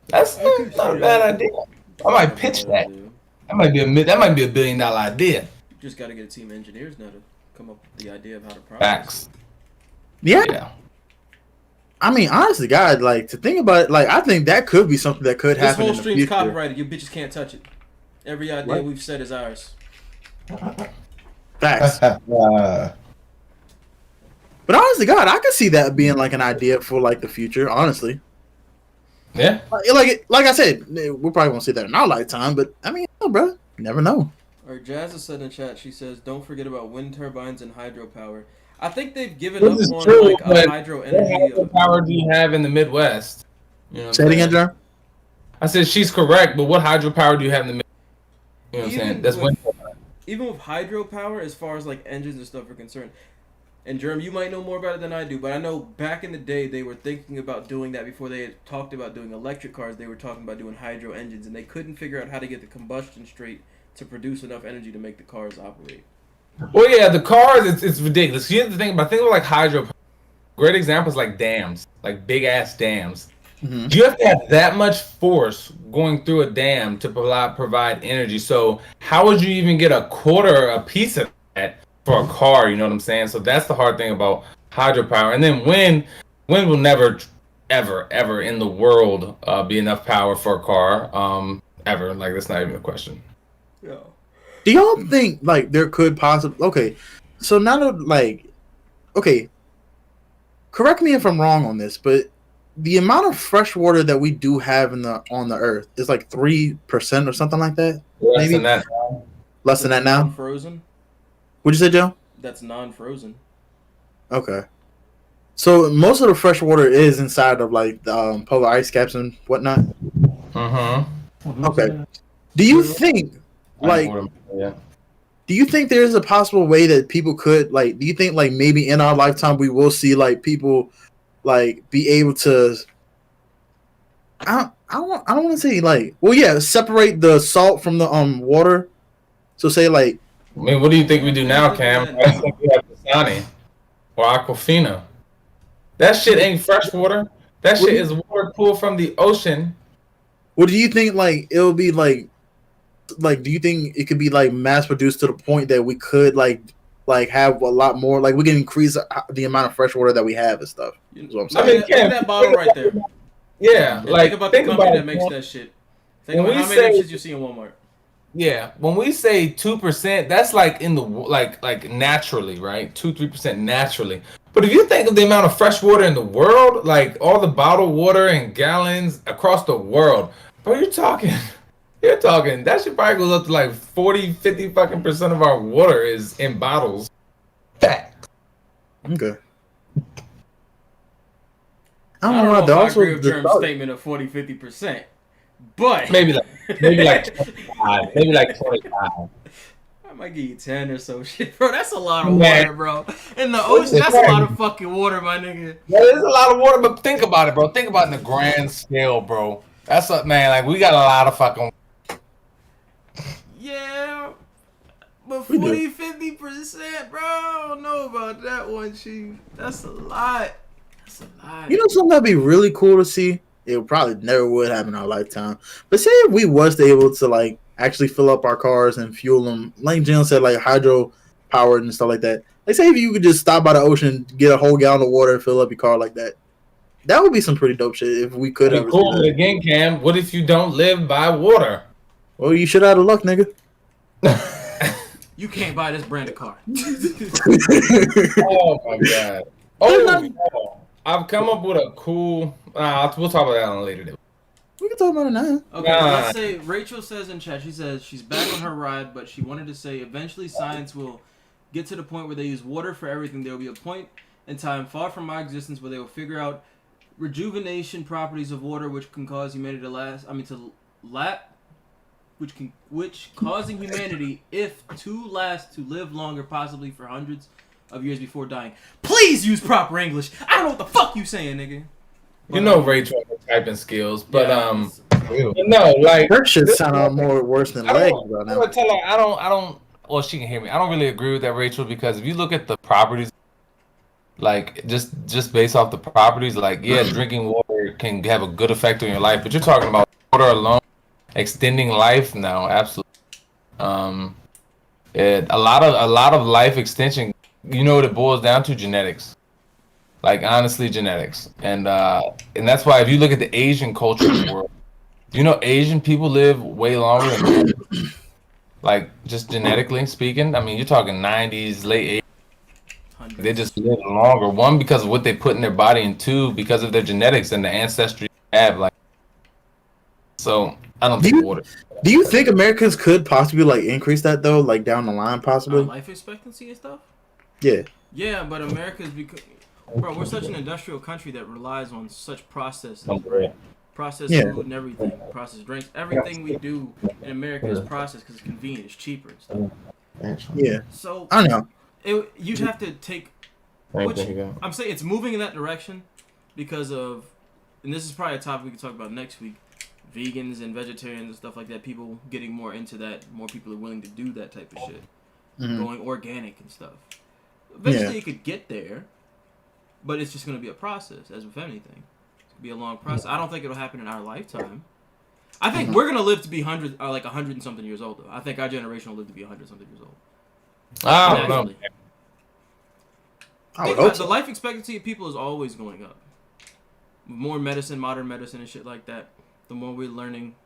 That's not a bad idea. I might pitch that. That might be a $1 billion idea. You just got to get a team of engineers now to come up with the idea of how to process. Facts. Yeah. I mean, honestly, God, like to think about it, like I think that could be something that could This happen. whole in the stream's future. copyrighted. You bitches can't touch it. Every idea What? we've said is ours. Facts. But honestly, God, I could see that being like an idea for like the future. Honestly, Yeah. like I said, we probably won't see that in our lifetime. But I mean, bro, you never know. Or Jazz has said in chat, she says, don't forget about wind turbines and hydropower. I think they've given up This is on true, like a but hydro what energy. hydro power do you have in the Midwest? You know what Say I'm it again, saying? John. I said she's correct, but what hydropower do you have in the Midwest? You know what I'm Even saying? That's with- wind. Even with hydropower, as far as like engines and stuff are concerned, and Jerm, you might know more about it than I do, but I know back in the day they were thinking about doing that before they had talked about doing electric cars. They were talking about doing hydro engines, and they couldn't figure out how to get the combustion straight to produce enough energy to make the cars operate. Well, yeah, the cars, it's ridiculous. You have to think about hydro. Great examples like dams, like big ass dams. Mm-hmm. You have to have that much force going through a dam to provide energy. So how would you even get a piece of that for a car? You know what I'm saying? So that's the hard thing about hydropower. And then wind will never, ever in the world be enough power for a car. Ever. Like that's not even a question. Yeah. Do y'all think like there could possibly? Okay, so now that like, okay, correct me if I'm wrong on this, but the amount of fresh water that we do have on the Earth is like 3% or something like that. Less Maybe than that. less than that now. Non-frozen? What'd you say, Joe? That's non-frozen. Okay. So most of the fresh water is inside of like the polar ice caps and whatnot. Mm-hmm. Okay. Do you think like? Yeah. Do you think there's a possible way that people could like? Do you think like maybe in our lifetime we will see like people like be able to? I don't want to say like separate the salt from the water. So say like I mean, what do you think we do now, Cam? I think we have Dasani or Aquafina. That shit ain't fresh water. That shit is water pulled from the ocean. what do you think like it'll be like do you think it could be like mass produced to the point that we could like have a lot more like we can increase the amount of fresh water that we have and stuff? Is what I'm saying. I mean, Look at that bottle right there. Yeah, And like think about the company that makes it. that shit. Think When about we how many of say- them shits you see in Walmart. Yeah, when we say 2%, that's like in the like naturally, right? 2-3% naturally. But if you think of the amount of fresh water in the world, like all the bottled water in gallons across the world, bro, you're talking that shit probably goes up to like 40-50 fucking % of our water is in bottles. Fact. Okay. I I don't don't know know. if They I also agree with Jerm's statement of 40-50%, but Maybe like 25, maybe like 25. I might give you 10 or so shit, bro. That's a lot of Man. water, bro. In the ocean, that's a lot of fucking water, my nigga. Yeah, there's a lot of water, but think about it, bro. Think about it in the grand scale, bro. That's what, man. Like we got a lot of fucking. Yeah, but We do. 40-50%, bro. I don't know about that one, chief. That's a lot. That's a lot. You know something that'd be really cool to see? It probably never would happen in our lifetime. But say if we was to able to like actually fill up our cars and fuel them, like Jim said, like hydro powered and stuff like that. Like say if you could just stop by the ocean, get a whole gallon of water and fill up your car like that. That would be some pretty dope shit if we could That'd ever be cool. see But that. again, Cam, what if you don't live by water? Well, you should have had luck, nigga. You can't buy this brand of car. Oh my god. Oh, I've come up with a cool. We'll talk about that on a later day. We can talk about it now. Okay, Nah. let's say Rachel says in chat, she says she's back on her ride, but she wanted to say eventually science will get to the point where they use water for everything. There will be a point in time far from our existence where they will figure out rejuvenation properties of water, which can cause humanity to which causing humanity to live longer, possibly for hundreds of years before dying. Please use proper English. I don't know what the fuck you saying, nigga. You know Rachel has typing skills, but Ew. no, like Her shit sound more worse than legs right now. tell her I don't. Well, she can hear me. I don't really agree with that, Rachel, because if you look at the properties, like just based off the properties, like yeah, drinking water can have a good effect on your life, but you're talking about water alone extending life. No, absolutely. A lot of life extension. You know what it boils down to? Genetics. Like honestly, genetics, and that's why if you look at the Asian culture of the world, you know Asian people live way longer than like just genetically speaking. I mean, you're talking 90s, late 80s. They just live longer. One, because of what they put in their body, and two, because of their genetics and the ancestry they have. Like, so I don't think water. Do you think Americans could possibly like increase that though, like down the line, possibly? Life expectancy and stuff. Yeah. Yeah, but America's because. Bro, we're such an industrial country that relies on such processed food and everything, processed drinks. Everything we do in America is processed because it's convenient, it's cheaper and stuff. Yeah. So I know. You'd have to take. Which I'm saying it's moving in that direction because of, and this is probably a topic we can talk about next week. Vegans and vegetarians and stuff like that. People getting more into that. More people are willing to do that type of shit. Going organic and stuff. Eventually, you could get there. But it's just going to be a process, as with anything. It's going to be a long process. I don't think it'll happen in our lifetime. I think we're going to live to be 100 and something years old, though. I think our generation will live to be 100 something years old. I don't know. I would hope The life expectancy of people is always going up. More medicine, modern medicine and shit like that. The more we're learning.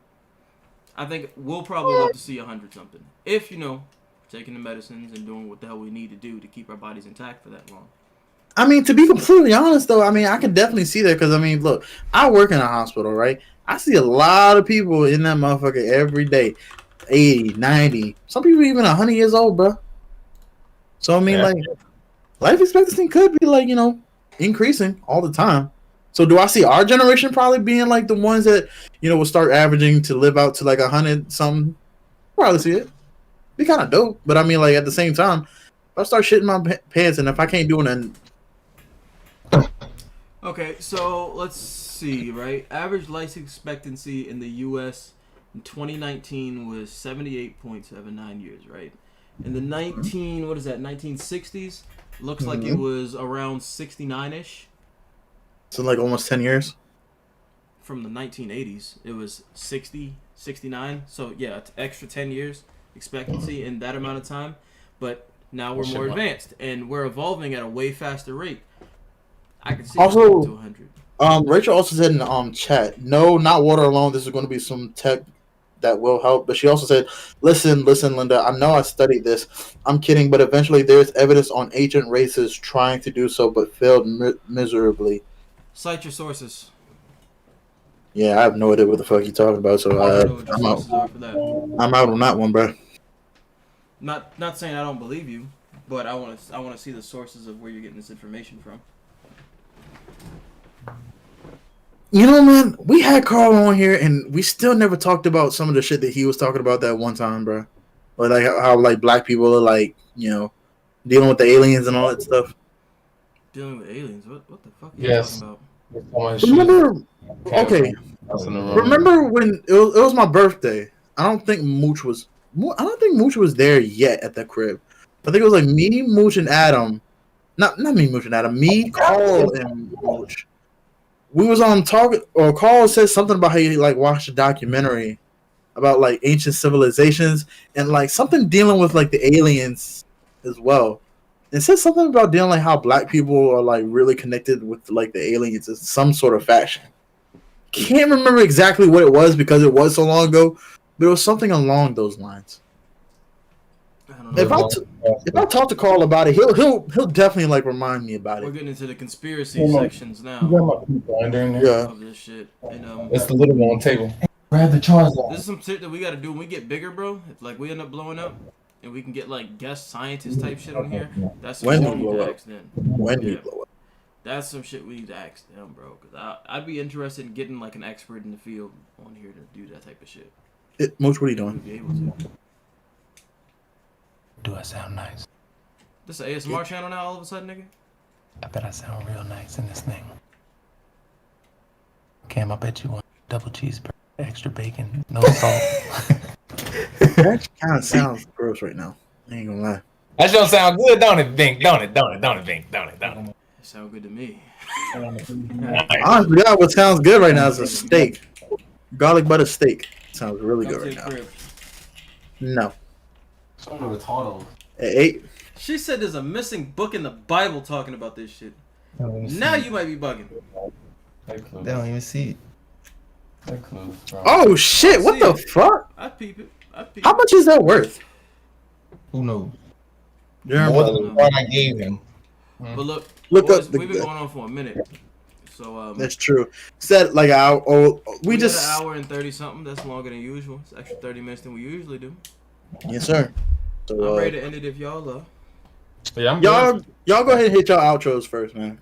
I think we'll probably live to see 100 something. If, taking the medicines and doing what the hell we need to do to keep our bodies intact for that long. I mean, to be completely honest, though, I mean, I can definitely see that because, I mean, look, I work in a hospital, right? I see a lot of people in that motherfucker every day. 80, 90, some people even 100 years old, bro. So, I mean, like, life expectancy could be, like, increasing all the time. So, do I see our generation probably being, like, the ones that, will start averaging to live out to, like, 100 something? Probably see it. Be kind of dope. But, I mean, like, at the same time, if I start shitting my pants and if I can't do it, Okay, so let's see, right? Average life expectancy in the U.S. in 2019 was 78.79 years, right? In the 1960s, looks like it was around 69-ish. So, like, almost 10 years? From the 1980s, it was 60, 69. So, yeah, extra 10 years expectancy in that amount of time. But now we're more advanced, and we're evolving at a way faster rate. I can see also to 100. Rachel also said in chat, no, not water alone. This is going to be some tech that will help. But she also said, listen, Linda, I know I studied this. I'm kidding, but eventually there's evidence on ancient races trying to do so, but failed miserably. Cite your sources. Yeah, I have no idea what the fuck you're talking about. So I'm out. I'm out on that one, bro. Not saying I don't believe you, but I want to see the sources of where you're getting this information from. Man, we had Carl on here, and we still never talked about some of the shit that he was talking about that one time, bro. Or like how like black people are like, dealing with the aliens and all that stuff. Dealing with aliens? What the fuck are you talking about? Remember? Okay. Remember when it was my birthday? I don't think Mooch was there yet at the crib. I think it was like me, Mooch, and Adam. Not me, Mooch, and Adam. Me, Carl, and Mooch. We was on talking, or Carl said something about how he like watched a documentary about like ancient civilizations and like something dealing with like the aliens as well. It said something about dealing like how black people are like really connected with like the aliens in some sort of fashion. Can't remember exactly what it was because it was so long ago, but it was something along those lines. I don't know. If I talk to Carl about it, he'll definitely like remind me about We're it. getting into the conspiracy sections now You got my binder in there? Yeah. of this shit. And It's the little one on the table. Grab the charger. this is some shit that we gotta do when we get bigger, bro. If like we end up blowing up and we can get like guest scientist type shit on here, that's some When shit we we blow need to up. ask them. When we Yeah. blow up. That's some shit we need to ask them, bro. Cause I'd be interested in getting like an expert in the field on here to do that type of shit. Mooch, what are you We'd doing? be able to. Do I sound nice? This an ASMR channel now all of a sudden, nigga? I bet I sound real nice in this thing. Cam, I bet you want double cheeseburger, extra bacon, no salt. That kind of sounds gross right now. I ain't gonna lie. That don't sound good, don't it, Bink? Don't it, Bink? Don't it? It sound good to me. Honestly, yeah, what sounds good right now is a steak. Garlic butter steak. Sounds really Come good to right the now. crib. No. Someone retarded. At 8. She said there's a missing book in the Bible talking about this shit. Now you might be bugging. They don't even see it. Oh shit! What the fuck? I peep it. How much is that worth? Who knows? Jeremy, More than the one I gave him. But look, Look boys, up the- we've been going on for a minute. So That's true. Said like our we got just an hour and 30 something. That's longer than usual. It's extra 30 minutes than we usually do. yes sir. I'm So ready to end it if y'all are. Yeah, I'm y'all go ahead and hit your outros first, man.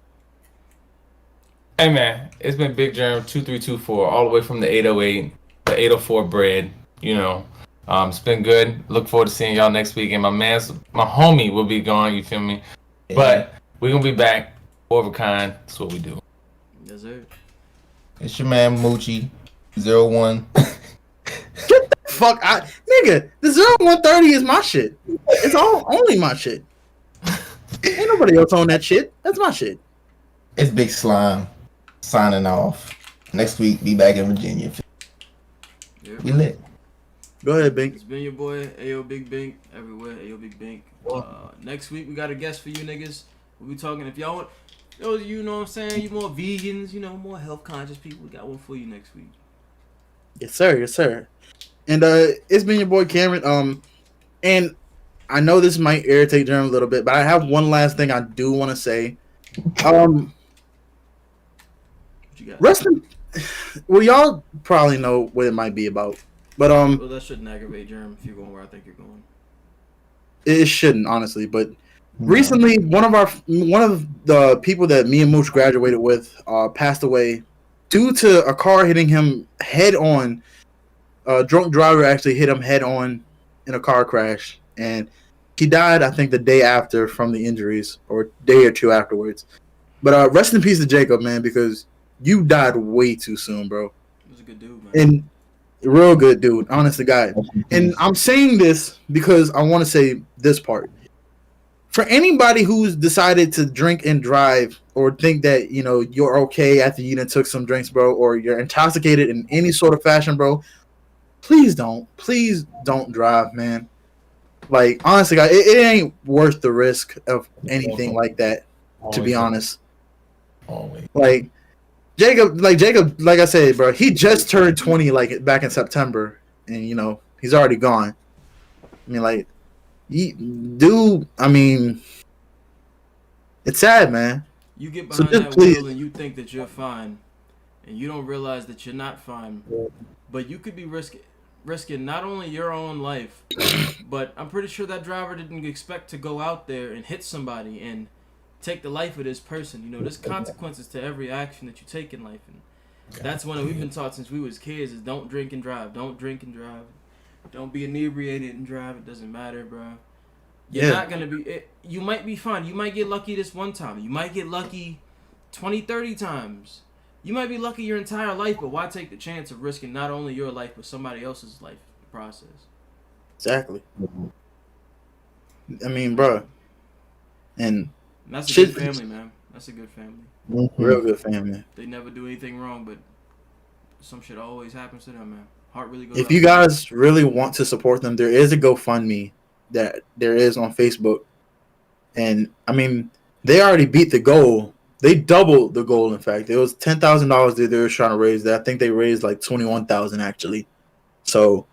Hey man, it's been Big Germ 2324 all the way from the 808, the 804 bread. You know, it's been good. Look forward to seeing y'all next week. And my homie will be gone. You feel me? Yeah. But we're gonna be back. Four of a kind. That's what we do. Yes, sir. It's your man Moochie 01. Fuck, nigga, the 0130 is my shit. It's only my shit. Ain't nobody else on that shit. That's my shit. It's Big Slime signing off. Next week, be back in Virginia. Yep. We lit. Go ahead, Bink. It's been your boy, Ayo Big Bink, everywhere, Ayo Big Bink. Next week, we got a guest for you niggas. We'll be talking, if y'all want, those you know what I'm saying, you more vegans, you know, more health conscious people, we got one for you next week. Yes, sir. Yes, sir. And it's been your boy Cameron. And I know this might irritate Jeremy a little bit, but I have one last thing I do want to say. What you got? Rest in. Well, y'all probably know what it might be about, but Well, that shouldn't aggravate Jeremy if you're going where I think you're going. it shouldn't honestly. But recently, one of the people that me and Mooch graduated with passed away due to a car hitting him head on. A drunk driver actually hit him head on in a car crash, and he died, I think, the day after from the injuries, or day or two afterwards. But rest in peace to Jacob, man, because you died way too soon, bro. He was a good dude, man. And real good dude, honest to God. And I'm saying this because I want to say this part. For anybody who's decided to drink and drive, or think that, you know, you're okay after you done took some drinks, bro, or you're intoxicated in any sort of fashion, bro, please don't drive, man. Like, honestly, God, it ain't worth the risk of anything like that, to be honest. Always. Like Jacob, like I said, bro, he just turned 20 like back in September, and you know he's already gone. I mean, like, I mean, it's sad, man. You get So behind just that please- wheel and you think that you're fine, and you don't realize that you're not fine. But you could be risking not only your own life, but I'm pretty sure that driver didn't expect to go out there and hit somebody and take the life of this person. You know, there's consequences to every action that you take in life, and that's one that we've been taught since we was kids: is don't drink and drive, don't drink and drive, don't be inebriated and drive. It doesn't matter, bro. You're not gonna be. You might be fine. You might get lucky this one time. You might get lucky 20, 30 times. You might be lucky your entire life, but why take the chance of risking not only your life but somebody else's life in the process? Exactly. I mean, bro, and that's a Shit. good family, man. That's a good family. real good family. They never do anything wrong, but some shit always happens to them, man. Heart really goes If out you to them. guys really want to support them, there is a GoFundMe that there is on Facebook, and I mean, they already beat the goal. They doubled the goal. In fact, it was $10,000 that they were trying to raise. That I think they raised like 21,000 actually. So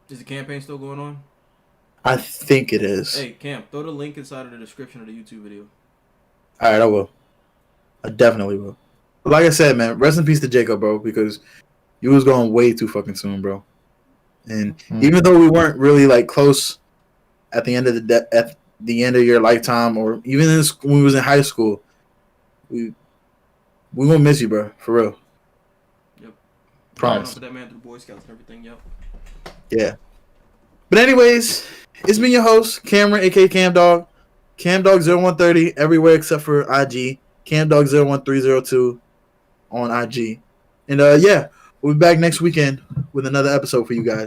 Is the campaign still going on? I think it is. Hey, Camp, throw the link inside of the description of the YouTube video. All right, I will. I definitely will. But like I said, man, rest in peace to Jacob, bro, because you was going way too fucking soon, bro. And even though we weren't really like close at the end of at the end of your lifetime, or even when we was in high school, we gonna miss you, bro, for real. Yep. Promise. With that man through Boy Scouts and everything. Yep. Yeah. But anyways, it's been your host, Cameron, aka Cam Dog. CamDog0130 everywhere except for IG. CamDog01302 on IG. And yeah, we'll be back next weekend with another episode for you guys.